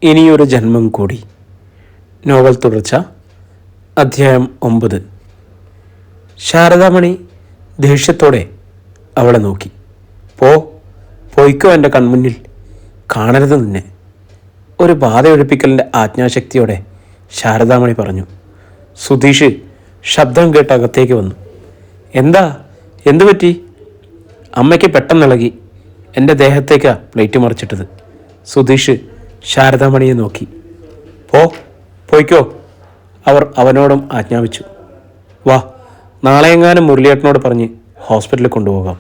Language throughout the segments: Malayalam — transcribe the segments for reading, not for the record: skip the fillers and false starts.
ഇനിയൊരു ജന്മം കൂടി. നോവൽ തുടർച്ച. അധ്യായം 9. ശാരദാമണി ദേഷ്യത്തോടെ അവളെ നോക്കി. പോയിക്കോ എൻ്റെ കൺമുന്നിൽ, കാണരുത് നിന്നെ. ഒരു ബാധയൊഴിപ്പിക്കലിൻ്റെ ആജ്ഞാശക്തിയോടെ ശാരദാമണി പറഞ്ഞു. സുധീഷ് ശബ്ദം കേട്ട് അകത്തേക്ക് വന്നു. എന്തു പറ്റി? അമ്മയ്ക്ക് പെട്ടെന്നിളകി. എൻ്റെ ദേഹത്തേക്കാണ് പ്ലേറ്റ് മറിച്ചിട്ടത്. സുധീഷ് ശാരദാമണിയെ നോക്കി. പോയിക്കോ, അവർ അവനോടും ആജ്ഞാപിച്ചു. വാ, നാളെയെങ്ങാനും മുരളിയേട്ടനോട് പറഞ്ഞ് ഹോസ്പിറ്റലിൽ കൊണ്ടുപോകാം.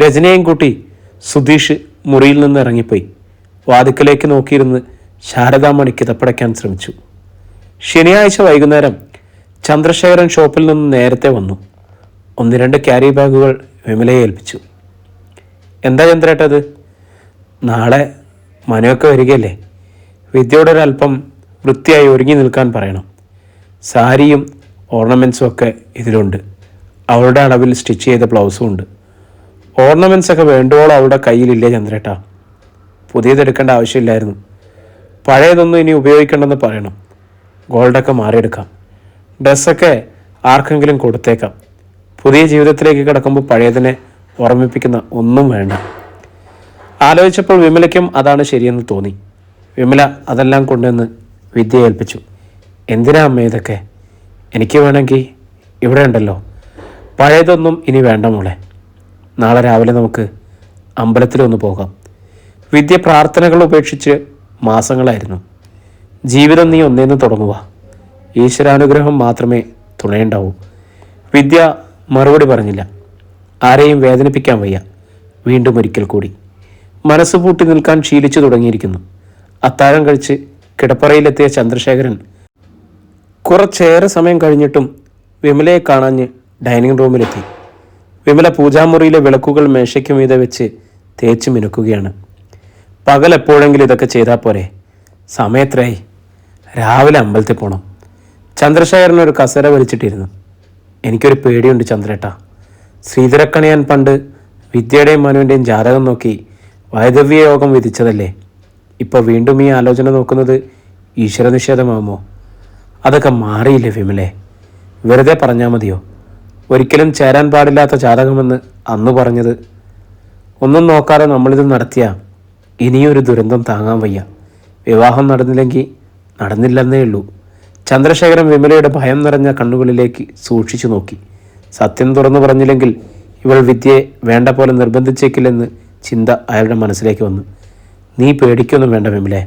രജനിയെയും കൂട്ടി സുധീഷ് മുറിയിൽ നിന്ന് ഇറങ്ങിപ്പോയി. വാതിക്കലേക്ക് നോക്കിയിരുന്ന് ശാരദാമണി കിതപ്പടയ്ക്കാൻ ശ്രമിച്ചു. ശനിയാഴ്ച വൈകുന്നേരം ചന്ദ്രശേഖരൻ ഷോപ്പിൽ നിന്ന് നേരത്തെ വന്നു. 1-2 ക്യാരി ബാഗുകൾ വിമലയെ ഏൽപ്പിച്ചു. എന്താ ചന്ദ്രേട്ടത്? നാളെ മനുവൊക്കെ വരികയല്ലേ, വിദ്യയോടൊരല്പം വൃത്തിയായി ഒരുങ്ങി നിൽക്കാൻ പറയണം. സാരിയും ഓർണമെൻറ്റ്സും ഒക്കെ ഇതിലുണ്ട്. അവളുടെ അളവിൽ സ്റ്റിച്ച് ചെയ്ത ബ്ലൗസും ഉണ്ട്. ഓർണമെൻറ്റ്സൊക്കെ വേണ്ടുവോളം അവളുടെ കയ്യിലില്ലേ ചന്ദ്രേട്ടാ? പുതിയതെടുക്കേണ്ട ആവശ്യമില്ലായിരുന്നു. പഴയതൊന്നും ഇനി ഉപയോഗിക്കണമെന്ന് പറയണം. ഗോൾഡൊക്കെ മാറിയെടുക്കാം. ഡ്രസ്സൊക്കെ ആർക്കെങ്കിലും കൊടുത്തേക്കാം. പുതിയ ജീവിതത്തിലേക്ക് കിടക്കുമ്പോൾ പഴയതിനെ ഓർമ്മിപ്പിക്കുന്ന ഒന്നും വേണ്ട. ആലോചിച്ചപ്പോൾ വിമലയ്ക്കും അതാണ് ശരിയെന്ന് തോന്നി. വിമല അതെല്ലാം കൊണ്ടുവന്ന് വിദ്യയെ ഏൽപ്പിച്ചു. എന്തിനാ അമ്മ ഇതൊക്കെ? എനിക്ക് വേണമെങ്കിൽ ഇവിടെ ഉണ്ടല്ലോ. പഴയതൊന്നും ഇനി വേണ്ട മോളെ. നാളെ രാവിലെ നമുക്ക് അമ്പലത്തിലൊന്ന് പോകാം. വിദ്യ പ്രാർത്ഥനകൾ ഉപേക്ഷിച്ച് മാസങ്ങളായിരുന്നു. ജീവിതം നീ ഒന്നേന്ന് തുടങ്ങുക. ഈശ്വരാനുഗ്രഹം മാത്രമേ തുണയുണ്ടാവൂ. വിദ്യ മറുപടി പറഞ്ഞില്ല. ആരെയും വേദനിപ്പിക്കാൻ വയ്യ. വീണ്ടും ഒരിക്കൽ കൂടി മനസ്സ് പൂട്ടി നിൽക്കാൻ ശീലിച്ചു തുടങ്ങിയിരിക്കുന്നു. അത്താഴം കഴിച്ച് കിടപ്പറയിലെത്തിയ ചന്ദ്രശേഖരൻ കുറച്ചേറെ സമയം കഴിഞ്ഞിട്ടും വിമലയെ കാണാഞ്ഞ് ഡൈനിങ് റൂമിലെത്തി. വിമല പൂജാമുറിയിലെ വിളക്കുകൾ മേശയ്ക്ക് മീതെ വെച്ച് തേച്ച് മിനുക്കുകയാണ്. പകൽ എപ്പോഴെങ്കിലും ഇതൊക്കെ ചെയ്താൽ പോരെ? സമയത്രയായി. രാവിലെ അമ്പലത്തിൽ പോകണം. ചന്ദ്രശേഖരൻ ഒരു കസേര വലിച്ചിട്ടിരുന്നു. എനിക്കൊരു പേടിയുണ്ട് ചന്ദ്രേട്ടാ. ശ്രീധരക്കണിയാൻ പണ്ട് വിദ്യയുടെയും മനുവിൻ്റെയും ജാതകം നോക്കി വൈദവ്യ യോഗം വിധിച്ചതല്ലേ? ഇപ്പോൾ വീണ്ടും ഈ ആലോചന നോക്കുന്നത് ഈശ്വരനിഷേധമാകുമോ? അതൊക്കെ മാറിയില്ലേ വിമലെ? വെറുതെ പറഞ്ഞാൽ മതിയോ? ഒരിക്കലും ചേരാൻ പാടില്ലാത്ത ജാതകമെന്ന് അന്ന് പറഞ്ഞത്. ഒന്നും നോക്കാതെ നമ്മളിത് നടത്തിയ ഇനിയൊരു ദുരന്തം താങ്ങാൻ വയ്യ. വിവാഹം നടന്നില്ലെങ്കിൽ നടന്നില്ലെന്നേ ഉള്ളൂ. ചന്ദ്രശേഖരൻ വിമലയുടെ ഭയം നിറഞ്ഞ കണ്ണുകളിലേക്ക് സൂക്ഷിച്ചു നോക്കി. സത്യം തുറന്നു പറഞ്ഞില്ലെങ്കിൽ ഇവൾ വിദ്യയെ വേണ്ട പോലെ നിർബന്ധിച്ചേക്കില്ലെന്ന് ചിന്ത അയാളുടെ മനസ്സിലേക്ക് വന്നു. നീ പേടിക്കൊന്നും വേണ്ട വിമലെ.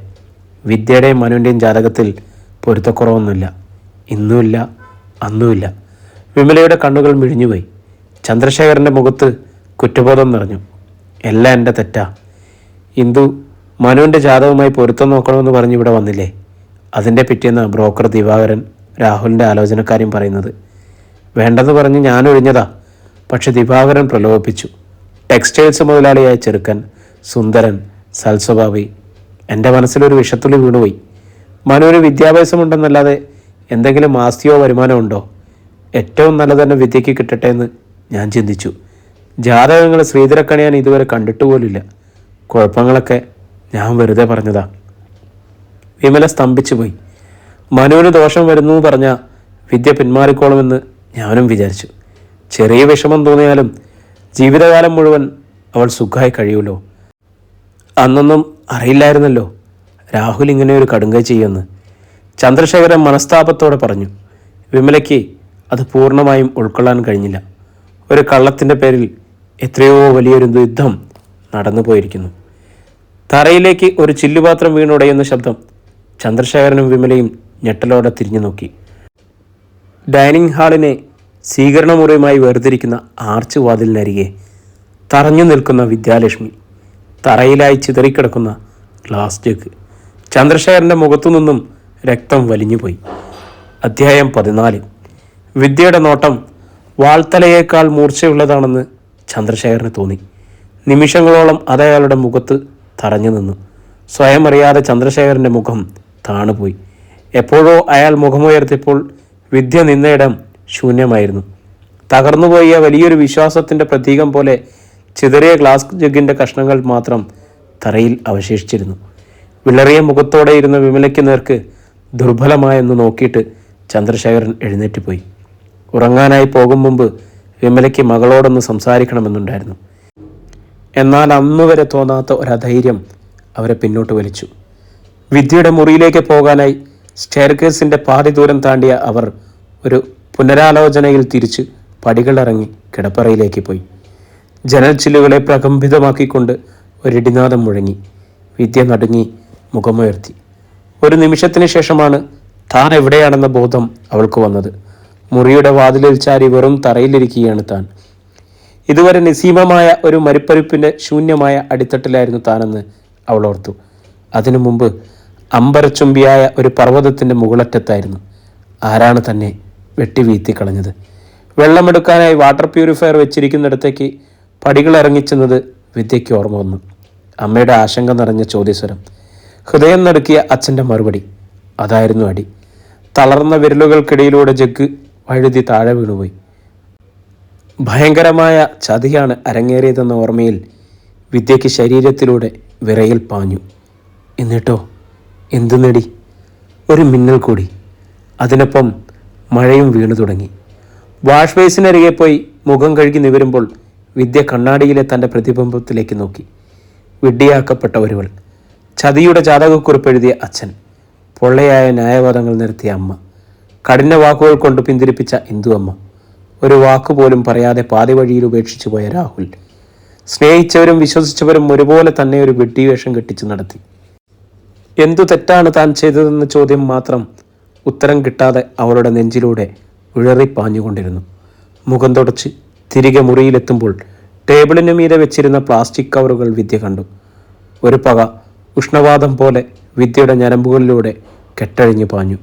വിദ്യയുടെയും മനുവിൻ്റെയും ജാതകത്തിൽ പൊരുത്തക്കുറവൊന്നുമില്ല. ഇന്നുമില്ല, അന്നുമില്ല. വിമലയുടെ കണ്ണുകൾ മിഴിഞ്ഞുപോയി. ചന്ദ്രശേഖരൻ്റെ മുഖത്ത് കുറ്റബോധം നിറഞ്ഞു. എല്ലാം എൻ്റെ തെറ്റാ. ഇന്ദു മനുവിൻ്റെ ജാതകവുമായി പൊരുത്തം നോക്കണമെന്ന് പറഞ്ഞ് ഇവിടെ വന്നില്ലേ? അതിൻ്റെ പിറ്റേന്ന് ബ്രോക്കർ ദിവാകരൻ രാഹുലിൻ്റെ ആലോചനക്കാരും പറയുന്നത്. വേണ്ടെന്ന് പറഞ്ഞ് ഞാൻ ഒഴിഞ്ഞതാ. പക്ഷെ ദിവാകരൻ പ്രലോഭിപ്പിച്ചു. ടെക്സ്റ്റൈൽസ് മുതലാളിയായ ചെറുക്കൻ, സുന്ദരൻ, സൽസ്വഭാവി. എൻ്റെ മനസ്സിലൊരു വിഷത്തുള്ളി വീണുപോയി. മനുവിന് വിദ്യാഭ്യാസമുണ്ടെന്നല്ലാതെ എന്തെങ്കിലും ആസ്തിയോ വരുമാനമോ ഉണ്ടോ? ഏറ്റവും നല്ല തന്നെ വിദ്യയ്ക്ക് കിട്ടട്ടെ എന്ന് ഞാൻ ചിന്തിച്ചു. ജാതകങ്ങൾ ശ്രീധരക്കണിയാൻ ഇതുവരെ കണ്ടിട്ട് പോലില്ല. കുഴപ്പങ്ങളൊക്കെ ഞാൻ വെറുതെ പറഞ്ഞതാ. വിമല സ്തംഭിച്ചു പോയി. മനുവിന് ദോഷം വരുന്നു പറഞ്ഞ വിദ്യ പിന്മാറിക്കോളുമെന്ന് ഞാനും വിചാരിച്ചു. ചെറിയ വിഷമം തോന്നിയാലും ജീവിതകാലം മുഴുവൻ അവൾ സുഖമായി കഴിയുമല്ലോ. അന്നൊന്നും അറിയില്ലായിരുന്നല്ലോ രാഹുൽ ഇങ്ങനെ ഒരു കടുങ്കൈ ചെയ്യുമെന്ന്. ചന്ദ്രശേഖരൻ മനസ്താപത്തോടെ പറഞ്ഞു. വിമലയ്ക്ക് അത് പൂർണ്ണമായും ഉൾക്കൊള്ളാൻ കഴിഞ്ഞില്ല. ഒരു കള്ളത്തിൻ്റെ പേരിൽ എത്രയോ വലിയൊരു യുദ്ധം നടന്നു പോയിരിക്കുന്നു. തറയിലേക്ക് ഒരു ചില്ലുപാത്രം വീണുടയുന്ന ശബ്ദം. ചന്ദ്രശേഖരനും വിമലയും ഞെട്ടലോടെ തിരിഞ്ഞു നോക്കി. ഡൈനിങ് ഹാളിനെ സ്വീകരണ മുറിയുമായി വേർതിരിക്കുന്ന ആർച്ച് വാതിലിനരികെ തറഞ്ഞു നിൽക്കുന്ന വിദ്യാലക്ഷ്മി. തറയിലായി ചിതറിക്കിടക്കുന്ന ഗ്ലാസ് ജഗ്. ചന്ദ്രശേഖരൻ്റെ മുഖത്തു നിന്നും രക്തം വലിഞ്ഞുപോയി. അധ്യായം 14. വിദ്യയുടെ നോട്ടം വാൾത്തലയേക്കാൾ മൂർച്ചയുള്ളതാണെന്ന് ചന്ദ്രശേഖരന് തോന്നി. നിമിഷങ്ങളോളം അതയാളുടെ മുഖത്ത് തറഞ്ഞു നിന്നു. സ്വയം അറിയാതെ ചന്ദ്രശേഖരൻ്റെ മുഖം താണുപോയി. എപ്പോഴോ അയാൾ മുഖമുയർത്തിയപ്പോൾ വിദ്യ നിന്നയിടം ശൂന്യമായിരുന്നു. തകർന്നുപോയ വലിയൊരു വിശ്വാസത്തിൻ്റെ പ്രതീകം പോലെ ചിതറിയ ഗ്ലാസ് ജഗ്ഗിൻ്റെ കഷ്ണങ്ങൾ മാത്രം തറയിൽ അവശേഷിച്ചിരുന്നു. വിളറിയ മുഖത്തോടെ ഇരുന്ന വിമലയ്ക്ക് നേർക്ക് ദുർബലമായെന്ന് നോക്കിയിട്ട് ചന്ദ്രശേഖരൻ എഴുന്നേറ്റ് പോയി. ഉറങ്ങാനായി പോകും മുമ്പ് വിമലയ്ക്ക് മകളോടൊന്ന് സംസാരിക്കണമെന്നുണ്ടായിരുന്നു. എന്നാൽ അന്നുവരെ തോന്നാത്ത ഒരധൈര്യം അവരെ പിന്നോട്ട് വലിച്ചു. വിദ്യയുടെ മുറിയിലേക്ക് പോകാനായി സ്റ്റെയർകേസിൻ്റെ പാതി ദൂരം താണ്ടിയ അവർ ഒരു പുനരാലോചനയിൽ തിരിച്ച് പടികളിറങ്ങി കിടപ്പറയിലേക്ക് പോയി. ജനൽ ചില്ലുകളെ പ്രകമ്പിതമാക്കിക്കൊണ്ട് ഒരിടിനാദം മുഴങ്ങി. വിദ്യ നടുങ്ങി മുഖമുയർത്തി. ഒരു നിമിഷത്തിന് ശേഷമാണ് താൻ എവിടെയാണെന്ന ബോധം അവൾക്ക് വന്നത്. മുറിയുടെ വാതിലിൽ ചാരി വെറും തറയിലിരിക്കുകയാണ് താൻ. ഇതുവരെ നിസ്സീമമായ ഒരു മരിപ്പരിപ്പിൻ്റെ ശൂന്യമായ അടിത്തട്ടിലായിരുന്നു താനെന്ന് അവൾ ഓർത്തു. അതിനു മുമ്പ് അമ്പരച്ചുംബിയായ ഒരു പർവ്വതത്തിൻ്റെ മുകളറ്റത്തായിരുന്നു. ആരാണ് തന്നെ വെട്ടി വീഴ്ത്തിക്കളഞ്ഞത്? വെള്ളമെടുക്കാനായി വാട്ടർ പ്യൂരിഫയർ വെച്ചിരിക്കുന്നിടത്തേക്ക് പടികൾ ഇറങ്ങിച്ചെന്നത് വിദ്യയ്ക്ക് ഓർമ്മ വന്നു. അമ്മയുടെ ആശങ്ക നിറഞ്ഞ ചോദ്യസ്വരം, ഹൃദയം നടുക്കിയ അച്ഛൻ്റെ മറുപടി. അതായിരുന്നു അടി. തളർന്ന വിരലുകൾക്കിടയിലൂടെ ജഗ് വഴുതി താഴെ വീണുപോയി. ഭയങ്കരമായ ചതിയാണ് അരങ്ങേറിയതെന്ന ഓർമ്മയിൽ വിദ്യയ്ക്ക് ശരീരത്തിലൂടെ വിറയിൽ പാഞ്ഞു. എന്നിട്ടോ എന്തു നേടി? ഒരു മിന്നൽ കൂടി. അതിനൊപ്പം മഴയും വീണു തുടങ്ങി. വാഷ് ബേസിനരികെ പോയി മുഖം കഴുകി നിവരുമ്പോൾ വിദ്യ കണ്ണാടിയിലെ തൻ്റെ പ്രതിബിംബത്തിലേക്ക് നോക്കി. വിഡ്ഢിയാക്കപ്പെട്ട ഒരുവൾ, ചതിയുടെ ജാതകക്കുറിപ്പ് എഴുതിയ അച്ഛൻ, പൊള്ളയായ ന്യായവാദങ്ങൾ നിരത്തിയ അമ്മ, കഠിന വാക്കുകൾ കൊണ്ട് പിന്തിരിപ്പിച്ച ഇന്ദു അമ്മ, ഒരു വാക്കുപോലും പറയാതെ പാതി വഴിയിൽ ഉപേക്ഷിച്ചു പോയ രാഹുൽ. സ്നേഹിച്ചവരും വിശ്വസിച്ചവരും ഒരുപോലെ തന്നെ ഒരു വെട്ടിവേഷം കെട്ടിച്ചു നടത്തി. എന്തു തെറ്റാണ് താൻ ചെയ്തതെന്ന ചോദ്യം മാത്രം ഉത്തരം കിട്ടാതെ അവളുടെ നെഞ്ചിലൂടെ ഉഴറിപ്പാഞ്ഞുകൊണ്ടിരുന്നു. മുഖം തുടച്ച് തിരികെ മുറിയിലെത്തുമ്പോൾ ടേബിളിന് മീതെ വെച്ചിരുന്ന പ്ലാസ്റ്റിക് കവറുകൾ വിദ്യ കണ്ടു. ഒരു പക ഉഷ്ണവാദം പോലെ വിദ്യയുടെ ഞരമ്പുകളിലൂടെ കെട്ടഴിഞ്ഞു പാഞ്ഞു.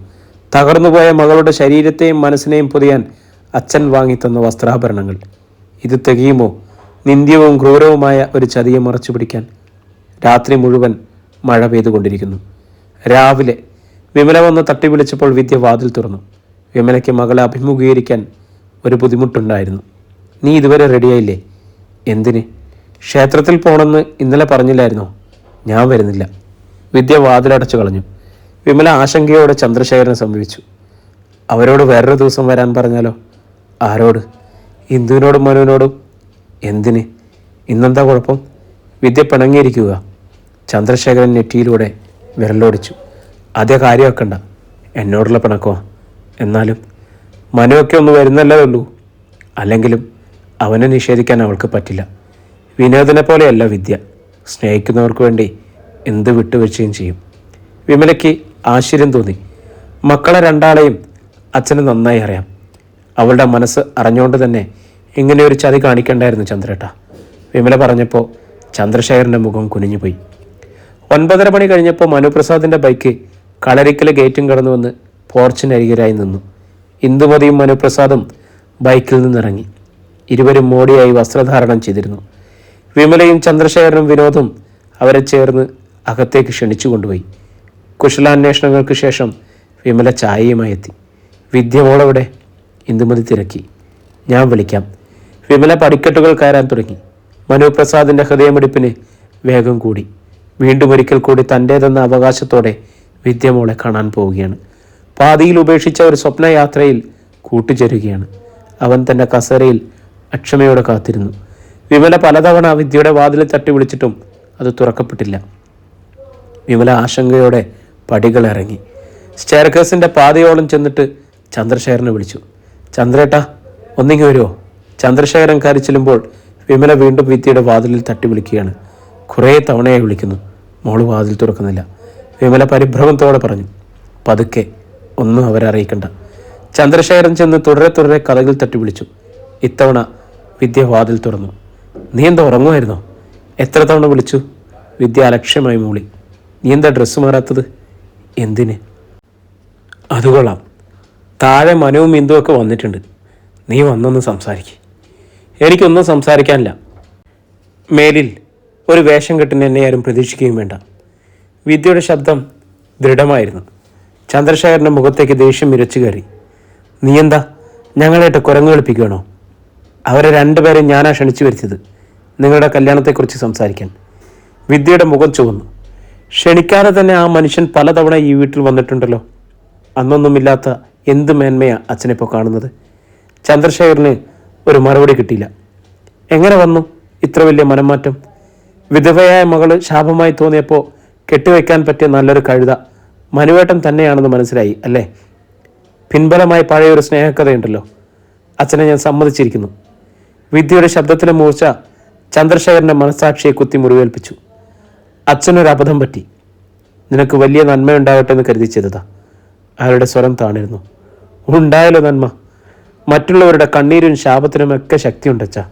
തകർന്നുപോയ മകളുടെ ശരീരത്തെയും മനസ്സിനെയും പൊതിയാൻ അച്ഛൻ വാങ്ങിത്തന്ന വസ്ത്രാഭരണങ്ങൾ. ഇത് തികയുമോ നിന്ദ്യവും ക്രൂരവുമായ ഒരു ചതിയെ മറച്ചു പിടിക്കാൻ? രാത്രി മുഴുവൻ മഴ പെയ്തുകൊണ്ടിരിക്കുന്നു. രാവിലെ വിമല വന്ന് തട്ടി വിളിച്ചപ്പോൾ വിദ്യ വാതിൽ തുറന്നു. വിമലയ്ക്ക് മകളെ അഭിമുഖീകരിക്കാൻ ഒരു ബുദ്ധിമുട്ടുണ്ടായിരുന്നു. നീ ഇതുവരെ റെഡിയായില്ലേ? എന്തിന്? ക്ഷേത്രത്തിൽ പോകണമെന്ന് ഇന്നലെ പറഞ്ഞില്ലായിരുന്നോ? ഞാൻ വരുന്നില്ല. വിദ്യ വാതിലടച്ചു കളഞ്ഞു. വിമല ആശങ്കയോടെ ചന്ദ്രശേഖരനെ സമീപിച്ചു. അവരോട് വേറൊരു ദിവസം വരാൻ പറഞ്ഞാലോ? ആരോട്? ഇന്ദുവിനോടും മനുവിനോടും. എന്തിന്? ഇന്നെന്താ കുഴപ്പം? വിദ്യ പിണങ്ങിയിരിക്കുക. ചന്ദ്രശേഖരൻ നെറ്റിയിലൂടെ വിരലോടിച്ചു. അതേ കാര്യമാക്കണ്ട, എന്നോടുള്ള പിണക്കോ? എന്നാലും മനുവൊക്കെ ഒന്ന് വരുന്നല്ലേ ഉള്ളൂ. അല്ലെങ്കിലും അവനെ നിഷേധിക്കാൻ അവൾക്ക് പറ്റില്ല. വിനോദിനെ പോലെയല്ല വിദ്യ. സ്നേഹിക്കുന്നവർക്ക് വേണ്ടി എന്ത് വിട്ടുവീഴ്ചയും ചെയ്യും. വിമലയ്ക്ക് ആശ്ചര്യം തോന്നി. മക്കളെ രണ്ടാളെയും അച്ഛന് നന്നായി അറിയാം. അവളുടെ മനസ്സ് അറിഞ്ഞുകൊണ്ട് തന്നെ ഇങ്ങനെ ഒരു ചതി കാണിക്കേണ്ടായിരുന്നു ചന്ദ്രേട്ട. വിമല പറഞ്ഞപ്പോൾ ചന്ദ്രശേഖരൻ്റെ മുഖം കുനിഞ്ഞുപോയി. 9:30 മണി കഴിഞ്ഞപ്പോൾ മനുപ്രസാദിൻ്റെ ബൈക്ക് കളരിക്കലെ ഗേറ്റും കടന്നു വന്ന് പോർച്ചിനരികിലായി നിന്നു. ഇന്ദുമതിയും മനുപ്രസാദും ബൈക്കിൽ നിന്നിറങ്ങി. ഇരുവരും മോടിയായി വസ്ത്രധാരണം ചെയ്തിരുന്നു. വിമലയും ചന്ദ്രശേഖരനും വിനോദും അവരെ ചേർന്ന് അകത്തേക്ക് ക്ഷണിച്ചു കൊണ്ടുപോയി. കുശലാന്വേഷണങ്ങൾക്ക് ശേഷം വിമല ചായയുമായി എത്തി. വിദ്യ മോളവിടെ? ഇന്ദുമതി തിരക്കി. ഞാൻ വിളിക്കാം. വിമല പടിക്കെട്ടുകൾ കയറാൻ തുടങ്ങി. മനുപ്രസാദിൻ്റെ ഹൃദയമിടിപ്പിന് വേഗം കൂടി. വീണ്ടും ഒരിക്കൽ കൂടി തൻ്റേതെന്ന അവകാശത്തോടെ വിദ്യ മോളെ കാണാൻ പോവുകയാണ്. പാതിയിൽ ഉപേക്ഷിച്ച ഒരു സ്വപ്നയാത്രയിൽ കൂട്ടുചേരുകയാണ്. അവൻ തൻ്റെ കസേരയിൽ അക്ഷമയോടെ കാത്തിരുന്നു. വിമല പലതവണ വിദ്യയുടെ വാതിൽ തട്ടി വിളിച്ചിട്ടും അത് തുറക്കപ്പെട്ടില്ല. വിമല ആശങ്കയോടെ പടികൾ ഇറങ്ങി. സ്റ്റെയർകേസിൻ്റെ പാതയോളം ചെന്നിട്ട് ചന്ദ്രശേഖരനെ വിളിച്ചു. ചന്ദ്രേട്ടാ, ഒന്നിങ്ങി വരുമോ? ചന്ദ്രശേഖരൻ കയറി ചെല്ലുമ്പോൾ വിമല വീണ്ടും വിദ്യയുടെ വാതിലിൽ തട്ടി വിളിക്കുകയാണ്. കുറേ തവണയായി വിളിക്കുന്നു. മോള് വാതിൽ തുറക്കുന്നില്ല. വിമല പരിഭ്രമത്തോടെ പറഞ്ഞു. പതുക്കെ, ഒന്നും അവരറിയിക്കണ്ട. ചന്ദ്രശേഖരൻ ചെന്ന് തുടരെ കഥകൾ തട്ടി വിളിച്ചു. ഇത്തവണ വിദ്യ വാതിൽ തുറന്നു. നീ എന്താ ഉറങ്ങുമായിരുന്നോ? എത്ര തവണ വിളിച്ചു? വിദ്യ അലക്ഷ്യമായി മൂളി. നീ എന്താ ഡ്രസ്സ് മാറാത്തത്? എന്തിന്? അതുകൊള്ളാം. താഴെ മനുവും ഇന്ദുവൊക്കെ വന്നിട്ടുണ്ട്. നീ വന്നൊന്ന് സംസാരിക്കുക. എനിക്കൊന്നും സംസാരിക്കാനില്ല. മേലിൽ ഒരു വേഷം കെട്ടിന് എന്നെ ആരും പ്രതീക്ഷിക്കുകയും വേണ്ട. വിദ്യയുടെ ശബ്ദം ദൃഢമായിരുന്നു. ചന്ദ്രശേഖരൻ്റെ മുഖത്തേക്ക് ദേഷ്യം ഇരച്ചു കയറി. നീ എന്താ ഞങ്ങളായിട്ട് കുരങ്ങ് കളിപ്പിക്കുകയാണോ? അവരെ രണ്ടുപേരെയും ഞാനാ ക്ഷണിച്ചു വരുത്തിയത് നിങ്ങളുടെ കല്യാണത്തെക്കുറിച്ച് സംസാരിക്കാൻ. വിദ്യയുടെ മുഖം ചുവന്നു. ക്ഷണിക്കാതെ തന്നെ ആ മനുഷ്യൻ പലതവണ ഈ വീട്ടിൽ വന്നിട്ടുണ്ടല്ലോ. അന്നൊന്നുമില്ലാത്ത എന്ത് മേന്മയാണ് അച്ഛനിപ്പോൾ കാണുന്നത്? ചന്ദ്രശേഖരന് ഒരു മറുപടി കിട്ടിയില്ല. എങ്ങനെ വന്നു ഇത്ര വലിയ മനംമാറ്റം? വിധവയായ മകള് ശാപമായി തോന്നിയപ്പോൾ കെട്ടിവെക്കാൻ പറ്റിയ നല്ലൊരു കഴുത മനുവേട്ടൻ തന്നെയാണെന്ന് മനസ്സിലായി അല്ലേ? പിൻബലമായി പഴയൊരു സ്നേഹക്കഥയുണ്ടല്ലോ. അച്ഛനെ ഞാൻ സമ്മതിച്ചിരിക്കുന്നു. വിദ്യയുടെ ശബ്ദത്തിലെ മൂർച്ച ചന്ദ്രശേഖരൻ്റെ മനസ്സാക്ഷിയെ കുത്തി മുറിവേൽപ്പിച്ചു. അച്ഛനൊരു അബദ്ധം പറ്റി. നിനക്ക് വലിയ നന്മയുണ്ടാകട്ടെ എന്ന് കരുതി ചെയ്തതാ. അയാളുടെ സ്വരം താണിരുന്നു. ഉണ്ടായാലോ നന്മ? മറ്റുള്ളവരുടെ കണ്ണീരും ശാപത്തിനുമൊക്കെ ശക്തിയുണ്ട് അച്ഛാ.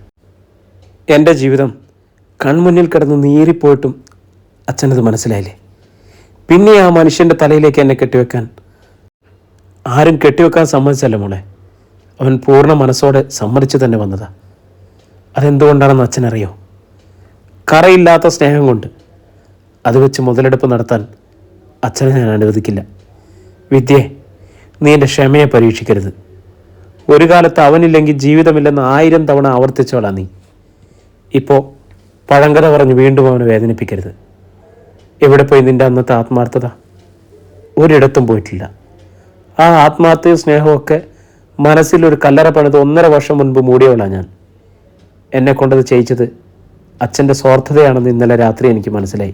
എൻ്റെ ജീവിതം കൺമുന്നിൽ കിടന്ന് നീറിപ്പോയിട്ടും അച്ഛനത് മനസ്സിലായില്ലേ? പിന്നെ ആ മനുഷ്യൻ്റെ തലയിലേക്ക് എന്നെ കെട്ടിവെക്കാൻ ആരും കെട്ടിവെക്കാൻ സമ്മതിച്ചല്ല മോളെ. അവൻ പൂർണ്ണ മനസ്സോടെ സമ്മതിച്ചു തന്നെ വന്നതാ. അതെന്തുകൊണ്ടാണെന്ന് അച്ഛനറിയോ? കറയില്ലാത്ത സ്നേഹം കൊണ്ട്. അത് വെച്ച് മുതലെടുപ്പ് നടത്താൻ അച്ഛനെ ഞാൻ അനുവദിക്കില്ല. വിദ്യേ, നീ എൻ്റെ ക്ഷമയെ പരീക്ഷിക്കരുത്. ഒരു കാലത്ത് അവനില്ലെങ്കിൽ ജീവിതമില്ലെന്ന് 1000 തവണ ആവർത്തിച്ചോളാം നീ. ഇപ്പോൾ പഴങ്കഥ പറഞ്ഞ് വീണ്ടും അവനെ വേദനിപ്പിക്കരുത്. എവിടെ പോയി നിൻ്റെ അന്നത്തെ ആത്മാർത്ഥത? ഒരിടത്തും പോയിട്ടില്ല. ആ ആത്മാർത്ഥയും സ്നേഹമൊക്കെ മനസ്സിൽ ഒരു കല്ലറ പണിത് 1.5 വർഷം മുൻപ് മൂടിയവളാണ് ഞാൻ. എന്നെ കൊണ്ടത് ചെയ്യിച്ചത് അച്ഛൻ്റെ സ്വാർത്ഥതയാണെന്ന് ഇന്നലെ രാത്രി എനിക്ക് മനസ്സിലായി.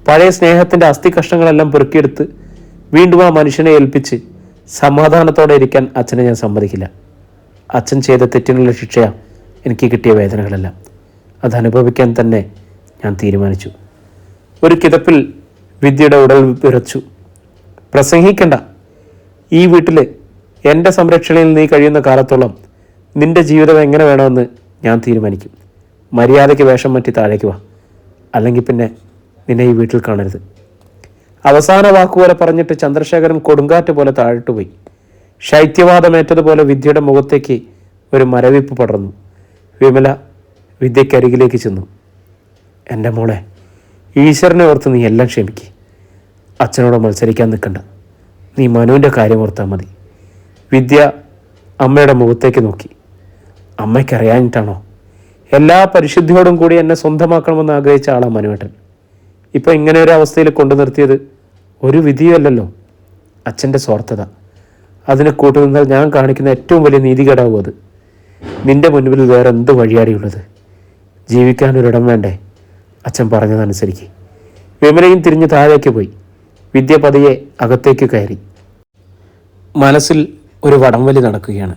പഴയ സ്നേഹത്തിൻ്റെ അസ്ഥി കഷ്ണങ്ങളെല്ലാം പെറുക്കിയെടുത്ത് വീണ്ടും ആ മനുഷ്യനെ ഏൽപ്പിച്ച് സമാധാനത്തോടെ ഇരിക്കാൻ അച്ഛനെ ഞാൻ സമ്മതിക്കില്ല. അച്ഛൻ ചെയ്ത തെറ്റിനുള്ള ശിക്ഷയാണ് എനിക്ക് കിട്ടിയ വേദനകളെല്ലാം. അതനുഭവിക്കാൻ തന്നെ ഞാൻ തീരുമാനിച്ചു. ഒരു കിതപ്പിൽ വിദ്യയുടെ ഉടൽ വിറച്ചു. പ്രസംഗിക്കണ്ട. ഈ വീട്ടിൽ എൻ്റെ സംരക്ഷണയിൽ നീ കഴിയുന്ന കാലത്തോളം നിൻ്റെ ജീവിതം എങ്ങനെ വേണമെന്ന് ഞാൻ തീരുമാനിക്കും. മര്യാദയ്ക്ക് വേഷം മാറ്റി താഴേക്ക് വാ, അല്ലെങ്കിൽ പിന്നെ നിന്നെ ഈ വീട്ടിൽ കാണരുത്. അവസാന വാക്കുപോലെ പറഞ്ഞിട്ട് ചന്ദ്രശേഖരൻ കൊടുങ്കാറ്റ് പോലെ താഴിട്ട് പോയി. ശൈത്യവാദമേറ്റതുപോലെ വിദ്യയുടെ മുഖത്തേക്ക് ഒരു മരവിപ്പ് പടർന്നു. വിമല വിദ്യയ്ക്കരികിലേക്ക് ചെന്നു. എൻ്റെ മോളെ, ഈശ്വരനെ ഓർത്ത് നീ എല്ലാം ക്ഷമിക്ക്. അച്ഛനോട് മത്സരിക്കാൻ നിൽക്കണ്ട. നീ മനുവിൻ്റെ കാര്യം ഓർത്താൽ മതി. വിദ്യ അമ്മയുടെ മുഖത്തേക്ക് നോക്കി. അമ്മയ്ക്കറിയാഞ്ഞിട്ടാണോ? എല്ലാ പരിശുദ്ധിയോടും കൂടി എന്നെ സ്വന്തമാക്കണമെന്ന് ആഗ്രഹിച്ച ആളാണ് മനുവേട്ടൻ. ഇപ്പോൾ ഇങ്ങനെ ഒരു അവസ്ഥയിൽ കൊണ്ടു നിർത്തിയത് ഒരു വിധിയല്ലല്ലോ, അച്ഛൻ്റെ സ്വാർത്ഥത. അതിനെ കൂട്ടുനിന്നാൽ ഞാൻ കാണിക്കുന്ന ഏറ്റവും വലിയ നീതികേടാവും അത്. നിന്റെ മുൻപിൽ വേറെ എന്ത് വഴിയാടിയുള്ളത്? ജീവിക്കാനൊരിടം വേണ്ടേ? അച്ഛൻ പറഞ്ഞതനുസരിക്ക്. വിമലയും തിരിഞ്ഞ് താഴേക്ക് പോയി. വിദ്യ പതിയെ അകത്തേക്ക് കയറി. മനസ്സിൽ ഒരു വടംവലി നടക്കുകയാണ്.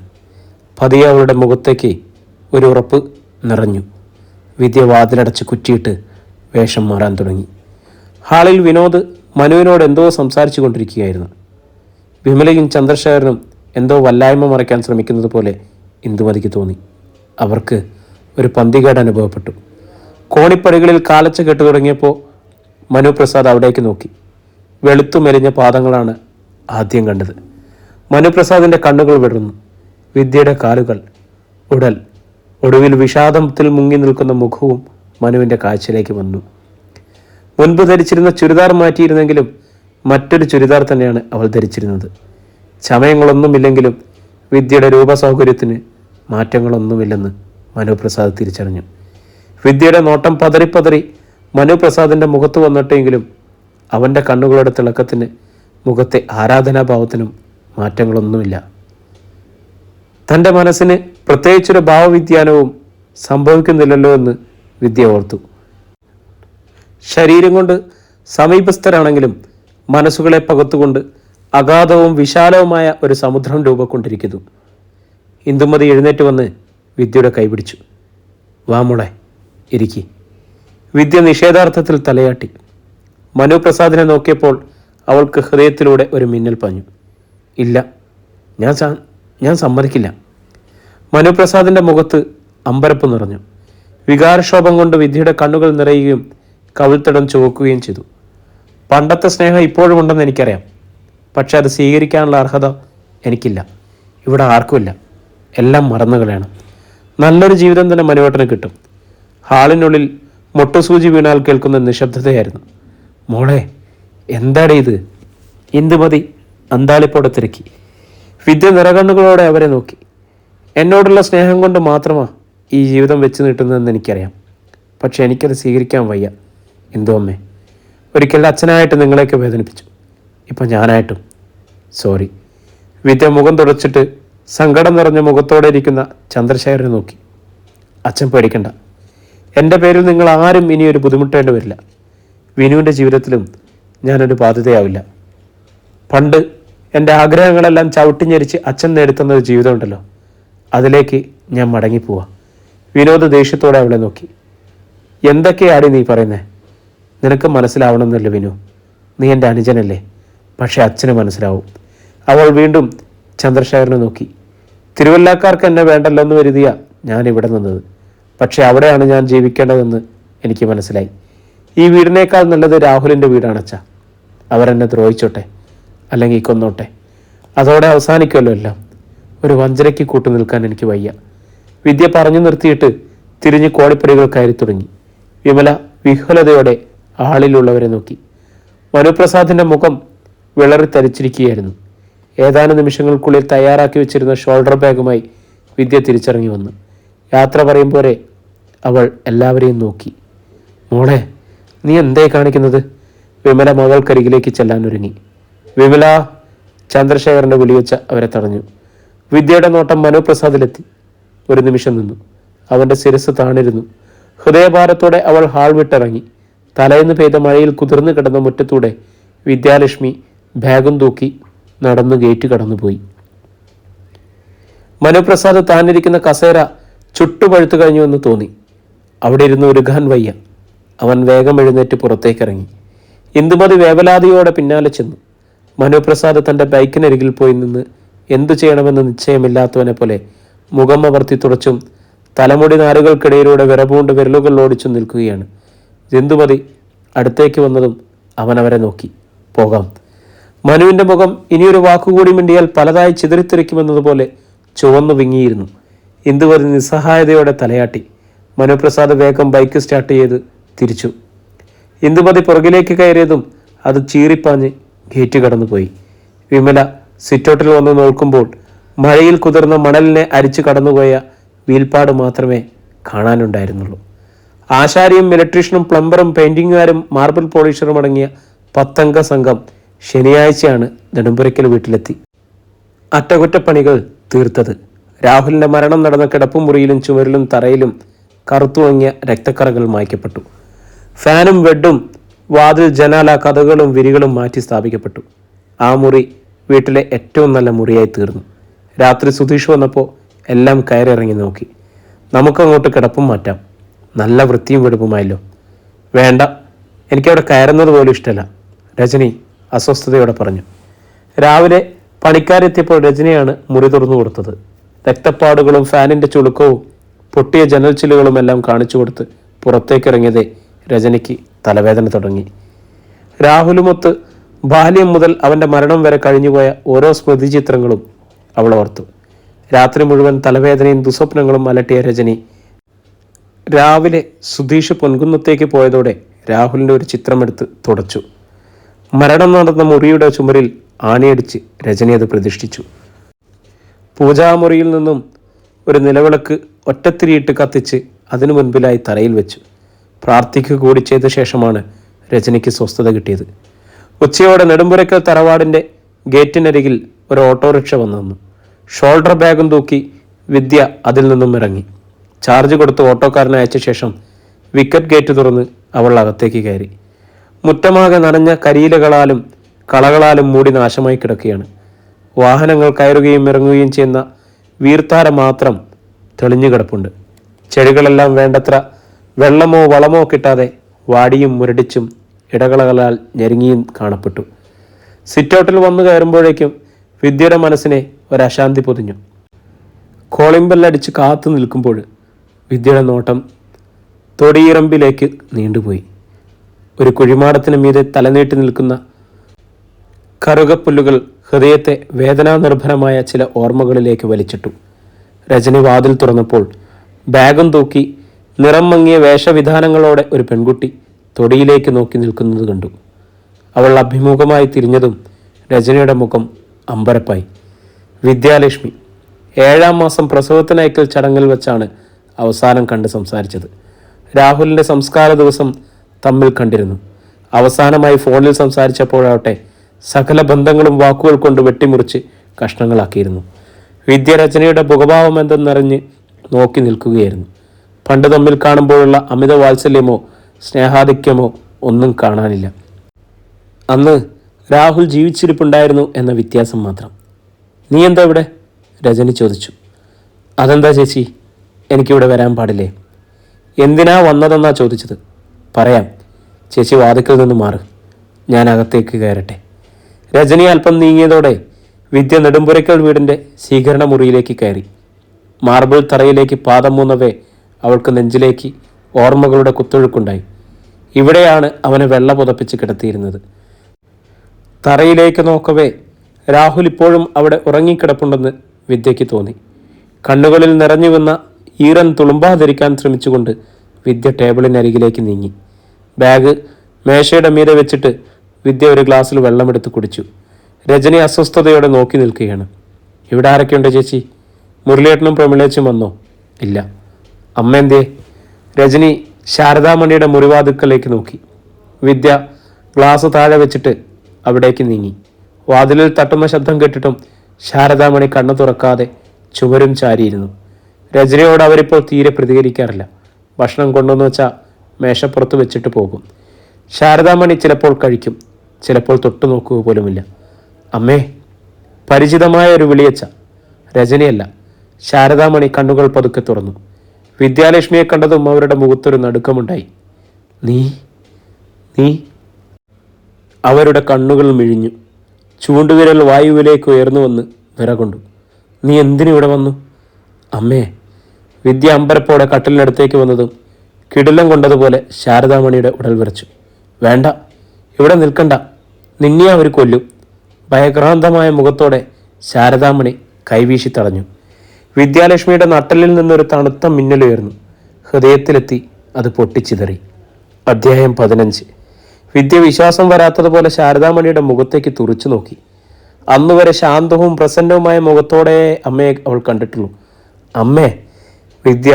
പതിയെ അവളുടെ മുഖത്തേക്ക് ഒരു ഉറപ്പ് നിറഞ്ഞു. വിദ്യ വാതിലടച്ച് കുറ്റിയിട്ട് വേഷം മാറാൻ തുടങ്ങി. ഹാളിൽ വിനോദ് മനുവിനോട് എന്തോ സംസാരിച്ചു കൊണ്ടിരിക്കുകയായിരുന്നു. വിമലയും ചന്ദ്രശേഖരനും എന്തോ വല്ലായ്മ മറയ്ക്കാൻ ശ്രമിക്കുന്നത് പോലെ ഇന്ദുമതിക്ക് തോന്നി. അവർക്ക് ഒരു പന്തികേട് അനുഭവപ്പെട്ടു. കോണിപ്പടികളിൽ കാലച്ച കെട്ടു തുടങ്ങിയപ്പോൾ മനുപ്രസാദ് അവിടേക്ക് നോക്കി. വെളുത്തു മെലിഞ്ഞ പാദങ്ങളാണ് ആദ്യം കണ്ടത്. മനുപ്രസാദിൻ്റെ കണ്ണുകൾ വിടർന്നു. വിദ്യയുടെ കാലുകൾ, ഉടൽ, ഒടുവിൽ വിഷാദത്തിൽ മുങ്ങി നിൽക്കുന്ന മുഖവും മനുവിൻ്റെ കാഴ്ചയിലേക്ക് വന്നു. മുൻപ് ധരിച്ചിരുന്ന ചുരിദാർ മാറ്റിയിരുന്നെങ്കിലും മറ്റൊരു ചുരിദാർ തന്നെയാണ് അവൾ ധരിച്ചിരുന്നത്. ചമയങ്ങളൊന്നുമില്ലെങ്കിലും വിദ്യയുടെ രൂപസൗകര്യത്തിന് മാറ്റങ്ങളൊന്നുമില്ലെന്ന് മനുപ്രസാദ് തിരിച്ചറിഞ്ഞു. വിദ്യയുടെ നോട്ടം പതറിപ്പതറി മനുപ്രസാദിൻ്റെ മുഖത്ത് വന്നിട്ടെങ്കിലും അവൻ്റെ കണ്ണുകളുടെ തിളക്കത്തിന്, മുഖത്തെ ആരാധനാഭാവത്തിനും മാറ്റങ്ങളൊന്നുമില്ല. തൻ്റെ മനസ്സിന് പ്രത്യേകിച്ചൊരു ഭാവവിദ്യാനവും സംഭവിക്കുന്നില്ലല്ലോ എന്ന് വിദ്യ ഓർത്തു. ശരീരം കൊണ്ട് സമീപസ്ഥരാണെങ്കിലും മനസ്സുകളെ പകത്തുകൊണ്ട് അഗാധവും വിശാലവുമായ ഒരു സമുദ്രം രൂപക്കൊണ്ടിരിക്കുന്നു. ഇന്ദുമതി എഴുന്നേറ്റ് വന്ന് വിദ്യയുടെ കൈപിടിച്ചു. വാ മോളെ, ഇരിക്കി. വിദ്യ നിഷേധാർത്ഥത്തിൽ തലയാട്ടി. മനുപ്രസാദിനെ നോക്കിയപ്പോൾ അവൾക്ക് ഹൃദയത്തിലൂടെ ഒരു മിന്നൽ പാഞ്ഞു. ഇല്ല, ഞാൻ സമ്മതിക്കില്ല. മനുപ്രസാദിൻ്റെ മുഖത്ത് അമ്പരപ്പ് നിറഞ്ഞു. വികാരക്ഷോഭം കൊണ്ട് വിദ്യയുടെ കണ്ണുകൾ നിറയുകയും കവിൾത്തടം ചുവക്കുകയും ചെയ്തു. പണ്ടത്തെ സ്നേഹം ഇപ്പോഴും ഉണ്ടെന്ന് എനിക്കറിയാം. പക്ഷെ അത് സ്വീകരിക്കാനുള്ള അർഹത എനിക്കില്ല. ഇവിടെ ആർക്കുമില്ല. എല്ലാം മറന്നു കളയണം. നല്ലൊരു ജീവിതം തന്നെ മനുവേട്ടന് കിട്ടും. ഹാളിനുള്ളിൽ മൊട്ടുസൂചി വീണാൽ കേൾക്കുന്ന നിശബ്ദതയായിരുന്നു. മോളെ, എന്താടേ ഇത്? ഇന്ദുമതി അന്താളിപ്പോടെ തിരക്കി. വിദ്യ നിറകണ്ണുകളോടെ അവരെ നോക്കി. എന്നോടുള്ള സ്നേഹം കൊണ്ട് മാത്രമാണ് ഈ ജീവിതം വെച്ച് നീട്ടുന്നതെന്ന് എനിക്കറിയാം. പക്ഷെ എനിക്കത് സ്വീകരിക്കാൻ വയ്യ ഇന്ദു അമ്മേ. ഒരിക്കൽ അച്ഛനായിട്ട് നിങ്ങളെയൊക്കെ വേദനിപ്പിച്ചു. ഇപ്പം ഞാനായിട്ടും സോറി. വിദ്യ മുഖം തുടച്ചിട്ട് സങ്കടം നിറഞ്ഞ മുഖത്തോടെ ഇരിക്കുന്ന ചന്ദ്രശേഖരനെ നോക്കി. അച്ഛൻ പേടിക്കണ്ട. എൻ്റെ പേരിൽ നിങ്ങൾ ആരും ഇനി ഒരു ബുദ്ധിമുട്ടേണ്ടി വരില്ല. വിനുവിൻ്റെ ജീവിതത്തിലും ഞാനൊരു ബാധ്യതയാവില്ല. പണ്ട് എൻ്റെ ആഗ്രഹങ്ങളെല്ലാം ചവിട്ടിഞ്ഞരിച്ച് അച്ഛൻ നേടിത്തന്നൊരു ജീവിതമുണ്ടല്ലോ, അതിലേക്ക് ഞാൻ മടങ്ങിപ്പോവാ. വിനോദ് ദേഷ്യത്തോടെ അവളെ നോക്കി. എന്തൊക്കെയാടി നീ പറയുന്നേ? നിനക്ക് മനസ്സിലാവണമെന്നല്ല വിനു, നീ എൻ്റെ അനുജനല്ലേ. പക്ഷെ അച്ഛന് മനസ്സിലാവും. അവൾ വീണ്ടും ചന്ദ്രശേഖരനെ നോക്കി. തിരുവല്ലക്കാർക്ക് എന്നെ വേണ്ടല്ലോ എന്ന് കരുതിയ ഞാൻ ഇവിടെ നിന്നത്. പക്ഷെ അവിടെയാണ് ഞാൻ ജീവിക്കേണ്ടതെന്ന് എനിക്ക് മനസ്സിലായി. ഈ വീടിനേക്കാൾ നല്ലത് രാഹുലിൻ്റെ വീടാണ് അച്ഛാ. അവരെന്നെ ദ്രോഹിച്ചോട്ടെ, അല്ലെങ്കിൽ കൊന്നോട്ടെ, അതോടെ അവസാനിക്കുമല്ലോ എല്ലാം. ഒരു വഞ്ചനയ്ക്ക് കൂട്ടു നിൽക്കാൻ എനിക്ക് വയ്യ. വിദ്യ പറഞ്ഞു നിർത്തിയിട്ട് തിരിഞ്ഞ് കോണിപ്പടികൾ കയറി തുടങ്ങി. വിമല വിഹ്വലതയോടെ ആളിലുള്ളവരെ നോക്കി. മനുപ്രസാദിൻ്റെ മുഖം വിളറി തരിച്ചിരിക്കുകയായിരുന്നു. ഏതാനും നിമിഷങ്ങൾക്കുള്ളിൽ തയ്യാറാക്കി വെച്ചിരുന്ന ഷോൾഡർ ബാഗുമായി വിദ്യ തിരിച്ചിറങ്ങി വന്നു. യാത്ര പറയും പോലെ അവൾ എല്ലാവരെയും നോക്കി. മോളെ, നീ എന്തേ കാണിക്കുന്നത്? വിമല മകൾക്കരികിലേക്ക് ചെല്ലാനൊരുങ്ങി. വിമല! ചന്ദ്രശേഖരൻ്റെ വിളിവെച്ച അവരെ തടഞ്ഞു. വിദ്യയുടെ നോട്ടം മനുപ്രസാദിലെത്തി. ഒരു നിമിഷം നിന്നു. അവൻ്റെ ശിരസ് താണിരുന്നു. ഹൃദയഭാരത്തോടെ അവൾ ഹാൾ വിട്ടിറങ്ങി. തലേന്ന് പെയ്ത മഴയിൽ കുതിർന്നു കിടന്ന മുറ്റത്തൂടെ വിദ്യാലക്ഷ്മി ബാഗും തൂക്കി നടന്നു ഗേറ്റ് കടന്നുപോയി. മനുപ്രസാദ് താനിരിക്കുന്ന കസേര ചുട്ടുപഴുത്തു കഴിഞ്ഞുവെന്ന് തോന്നി. അവിടെ ഇരുന്ന് ഒരുകാൻ വയ്യ. അവൻ വേഗം എഴുന്നേറ്റ് പുറത്തേക്കിറങ്ങി. ഇന്ദുമതി വേവലാതിയോടെ പിന്നാലെ ചെന്നു. മനുപ്രസാദ് തൻ്റെ ബൈക്കിനരികിൽ പോയി നിന്ന് എന്തു ചെയ്യണമെന്ന് നിശ്ചയമില്ലാത്തവനെ പോലെ മുഖം അമർത്തി തുടച്ചും തലമുടി നാരുകൾക്കിടയിലൂടെ വിറപൂണ്ട് വിരലുകൾ ഓടിച്ചു നിൽക്കുകയാണ്. ഇന്ദുമതി അടുത്തേക്ക് വന്നതും അവൻ അവരെ നോക്കി. പോകാം. മനുവിൻ്റെ മുഖം ഇനിയൊരു വാക്കുകൂടി മിണ്ടിയാൽ പലതായി ചിതറിത്തെറിക്കുമെന്നതുപോലെ ചുവന്നു വിങ്ങിയിരുന്നു. ഇന്ദുമതി നിസ്സഹായതയോടെ തലയാട്ടി. മനുപ്രസാദ് വേഗം ബൈക്ക് സ്റ്റാർട്ട് ചെയ്ത് തിരിച്ചു. ഇന്ദുമതി പുറകിലേക്ക് കയറിയതും അത് ചീറിപ്പാഞ്ഞ് ഗേറ്റ് കടന്നുപോയി. വിമല സിറ്റൗട്ടിൽ വന്ന് നോക്കുമ്പോൾ മഴയിൽ കുതിർന്ന മണലിനെ അരിച്ചു കടന്നുപോയ വീൽപ്പാട് മാത്രമേ കാണാനുണ്ടായിരുന്നുള്ളൂ. ആശാരിയും ഇലക്ട്രീഷ്യനും പ്ലംബറും പെയിൻറ്റിങ്ങുകാരും മാർബിൾ പോളിഷറും അടങ്ങിയ 10 അംഗ സംഘം ശനിയാഴ്ചയാണ് നെടുമ്പുരയ്ക്കൽ വീട്ടിലെത്തി. അറ്റകുറ്റപ്പണികൾ തീർത്തത്. രാഹുലിൻ്റെ മരണം നടന്ന കിടപ്പുമുറിയിലും ചുമരിലും തറയിലും കറുത്തുവങ്ങിയ രക്തക്കറകൾ മായ്ക്കപ്പെട്ടു. ഫാനും ബെഡും വാതിൽ ജനാല കഥകളും വിരികളും മാറ്റി സ്ഥാപിക്കപ്പെട്ടു. ആ മുറി വീട്ടിലെ ഏറ്റവും നല്ല മുറിയായി തീർന്നു. രാത്രി സുധീഷ് വന്നപ്പോൾ എല്ലാം കയറിറങ്ങി നോക്കി. നമുക്കങ്ങോട്ട് കിടപ്പും മാറ്റാം, നല്ല വൃത്തിയും വെടുപ്പുമായല്ലോ. വേണ്ട, എനിക്കവിടെ കയറുന്നത് പോലും ഇഷ്ടമല്ല, രജനി അസ്വസ്ഥതയോടെ പറഞ്ഞു. രാവിലെ പണിക്കാരെത്തിയപ്പോൾ രജനിയാണ് മുറി തുറന്നു കൊടുത്തത്. രക്തപ്പാടുകളും ഫാനിൻ്റെ ചുളുക്കവും പൊട്ടിയ ജനൽ ചില്ലുകളും എല്ലാം കാണിച്ചു കൊടുത്ത് പുറത്തേക്കിറങ്ങിയതേ രജനിക്ക് തലവേദന തുടങ്ങി. രാഹുലുമൊത്ത് ബാല്യം മുതൽ അവൻ്റെ മരണം വരെ കഴിഞ്ഞുപോയ ഓരോ സ്മൃതി ചിത്രങ്ങളും അവൾ ഓർത്തു. രാത്രി മുഴുവൻ തലവേദനയും ദുസ്വപ്നങ്ങളും അലട്ടിയ രജനി രാവിലെ സുധീഷ് പൊൻകുന്നത്തേക്ക് പോയതോടെ രാഹുലിൻ്റെ ഒരു ചിത്രമെടുത്ത് തുടച്ചു. മരണം നടന്ന മുറിയുടെ ചുമരിൽ ആണിയടിച്ച് രജനി അത് പ്രതിഷ്ഠിച്ചു. പൂജാമുറിയിൽ നിന്നും ഒരു നിലവിളക്ക് ഒറ്റത്തിരിയിട്ട് കത്തിച്ച് അതിനു മുൻപിലായി തറയിൽ വെച്ചു. പ്രാർത്ഥിക്കുക കൂടി ചെയ്ത ശേഷമാണ് രജനിക്ക് സ്വസ്ഥത കിട്ടിയത്. ഉച്ചയോടെ നെടുമ്പുരയ്ക്കൽ തറവാടിൻ്റെ ഗേറ്റിനരികിൽ ഒരു ഓട്ടോറിക്ഷ വന്നു. ഷോൾഡർ ബാഗും തൂക്കി വിദ്യ അതിൽ നിന്നും ഇറങ്ങി. ചാർജ് കൊടുത്ത് ഓട്ടോക്കാരനെ അയച്ച ശേഷം വിക്കറ്റ് ഗേറ്റ് തുറന്ന് അവൾ അകത്തേക്ക് കയറി. മുറ്റമാകെ നനഞ്ഞ കരിയിലകളാലും കളകളാലും മൂടി നാശമായി കിടക്കുകയാണ്. വാഹനങ്ങൾ കയറുകയും ഇറങ്ങുകയും ചെയ്യുന്ന വീർത്താര മാത്രം തെളിഞ്ഞു കിടപ്പുണ്ട്. ചെടികളെല്ലാം വേണ്ടത്ര വെള്ളമോ വളമോ കിട്ടാതെ വാടിയും മുരടിച്ചും ഇടകളകളാൽ ഞെരുങ്ങിയും കാണപ്പെട്ടു. സിറ്റൗട്ടിൽ വന്നു കയറുമ്പോഴേക്കും വിദ്യയുടെ മനസ്സിനെ ഒരശാന്തി പൊതിഞ്ഞു. കോളിംഗ് ബെല്ലടിച്ച് കാത്തു നിൽക്കുമ്പോൾ വിദ്യയുടെ നോട്ടം തൊടിയിറമ്പിലേക്ക് നീണ്ടുപോയി. ഒരു കുഴിമാടത്തിന് മീതെ തലനീട്ടി നിൽക്കുന്ന കറുകപ്പുല്ലുകൾ ഹൃദയത്തെ വേദനാനിർഭരമായ ചില ഓർമ്മകളിലേക്ക് വലിച്ചിട്ടു. രജനി വാതിൽ തുറന്നപ്പോൾ ബാഗും തൂക്കി നിറം മങ്ങിയ വേഷവിധാനങ്ങളോടെ ഒരു പെൺകുട്ടി തൊടിയിലേക്ക് നോക്കി നിൽക്കുന്നത് കണ്ടു. അവൾ അഭിമുഖമായി തിരിഞ്ഞതും രജനിയുടെ മുഖം അമ്പരപ്പായി. വിദ്യാലക്ഷ്മി 7-ാം മാസം പ്രസവത്തിനയക്കൽ ചടങ്ങിൽ വെച്ചാണ് അവസാനം കണ്ട് സംസാരിച്ചത്. രാഹുലിൻ്റെ സംസ്കാര ദിവസം തമ്മിൽ കണ്ടിരുന്നു. അവസാനമായി ഫോണിൽ സംസാരിച്ചപ്പോഴാവട്ടെ സകല ബന്ധങ്ങളും വാക്കുകൾ കൊണ്ട് വെട്ടിമുറിച്ച് കഷ്ണങ്ങളാക്കിയിരുന്നു. വിദ്യ രജനിയുടെ മുഖഭാവം എന്തെന്നറിഞ്ഞ് നോക്കി നിൽക്കുകയായിരുന്നു. പണ്ട് തമ്മിൽ കാണുമ്പോഴുള്ള അമിത വാത്സല്യമോ സ്നേഹാധിക്യമോ ഒന്നും കാണാനില്ല. അന്ന് രാഹുൽ ജീവിച്ചിരിപ്പുണ്ടായിരുന്നു എന്ന വ്യത്യാസം മാത്രം. നീ എന്താ ഇവിടെ? രജനി ചോദിച്ചു. അതെന്താ ചേച്ചി, എനിക്കിവിടെ വരാൻ പാടില്ലേ? എന്തിനാ വന്നതെന്നാ ചോദിച്ചത്? പറയാം. ചേച്ചി വാതിക്കൽ നിന്ന് മാറ്, ഞാൻ അകത്തേക്ക് കയറട്ടെ. രജനി അല്പം നീങ്ങിയതോടെ വിദ്യ നെടുമ്പുരയ്ക്കൽ വീടിൻ്റെ സ്വീകരണ മുറിയിലേക്ക് കയറി. മാർബിൾ തറയിലേക്ക് പാദം മൂന്നവേ അവൾക്ക് നെഞ്ചിലേക്ക് ഓർമ്മകളുടെ കുത്തൊഴുക്കുണ്ടായി. ഇവിടെയാണ് അവനെ വെള്ള പുതപ്പിച്ച് കിടത്തിയിരുന്നത്. തറയിലേക്ക് നോക്കവേ രാഹുൽ ഇപ്പോഴും അവിടെ ഉറങ്ങിക്കിടപ്പുണ്ടെന്ന് വിദ്യയ്ക്ക് തോന്നി. കണ്ണുകളിൽ നിറഞ്ഞു വന്ന ഈറൻ തുളുമ്പാതിരിക്കാൻ ശ്രമിച്ചുകൊണ്ട് വിദ്യ ടേബിളിനരികിലേക്ക് നീങ്ങി. ബാഗ് മേശയുടെ മീതെ വെച്ചിട്ട് വിദ്യ ഒരു ഗ്ലാസ്സിൽ വെള്ളമെടുത്ത് കുടിച്ചു. രജനി അസ്വസ്ഥതയോടെ നോക്കി നിൽക്കുകയാണ്. ഇവിടെ ആരൊക്കെയുണ്ട് ചേച്ചി? മുരളിയേട്ടനും പ്രമിളേച്ചും വന്നോ? ഇല്ല. അമ്മ എന്തേ? രജനി ശാരദാമണിയുടെ മുറിവാതിക്കലേക്ക് നോക്കി. വിദ്യ ഗ്ലാസ് താഴെ വെച്ചിട്ട് അവിടേക്ക് നീങ്ങി. വാതിലിൽ തട്ടുന്ന ശബ്ദം കേട്ടിട്ടും ശാരദാമണി കണ്ണു തുറക്കാതെ ചുവരും ചാരിയിരുന്നു. രജനിയോട് അവരിപ്പോൾ തീരെ പ്രതികരിക്കാറില്ല. ഭക്ഷണം കൊണ്ടുവന്ന് വെച്ചാൽ മേശപ്പുറത്ത് വെച്ചിട്ട് പോകും. ശാരദാമണി ചിലപ്പോൾ കഴിക്കും, ചിലപ്പോൾ തൊട്ടു നോക്കുക പോലുമില്ല. അമ്മേ, പരിചിതമായ ഒരു വിളിയച്ച. രജനിയല്ല, ശാരദാമണി കണ്ണുകൾ പതുക്കെ തുറന്നു. വിദ്യാലക്ഷ്മിയെ കണ്ടതും അവരുടെ മുഖത്തൊരു നടുക്കമുണ്ടായി. നീ നീ അവരുടെ കണ്ണുകൾ മിഴിഞ്ഞു. ചൂണ്ടുവിരൽ വായുവിലേക്ക് ഉയർന്നു വന്ന് വിറകൊണ്ടു. നീ എന്തിനിവിടെ വന്നു? അമ്മേ. വിദ്യ അമ്പരപ്പോടെ കട്ടിലിനടുത്തേക്ക് വന്നതും കിടിലം കൊണ്ടതുപോലെ ശാരദാമണിയുടെ ഉടൽ വിറച്ചു. വേണ്ട, ഇവിടെ നിൽക്കണ്ട, നിന്നെ അവർ കൊല്ലും. ഭയക്രാന്തമായ മുഖത്തോടെ ശാരദാമണി കൈവീശി തടഞ്ഞു. വിദ്യാലക്ഷ്മിയുടെ നട്ടലിൽ നിന്നൊരു തണുത്ത മിന്നലുയർന്നു. ഹൃദയത്തിലെത്തി അത് പൊട്ടിച്ചിതറി. അധ്യായം 15. വിദ്യ വിശ്വാസം വരാത്തതുപോലെ ശാരദാമണിയുടെ മുഖത്തേക്ക് തുറച്ചു നോക്കി. അന്നുവരെ ശാന്തവും പ്രസന്നവുമായ മുഖത്തോടെ അമ്മയെ അവൾ കണ്ടിട്ടുള്ളൂ. അമ്മേ, വിദ്യ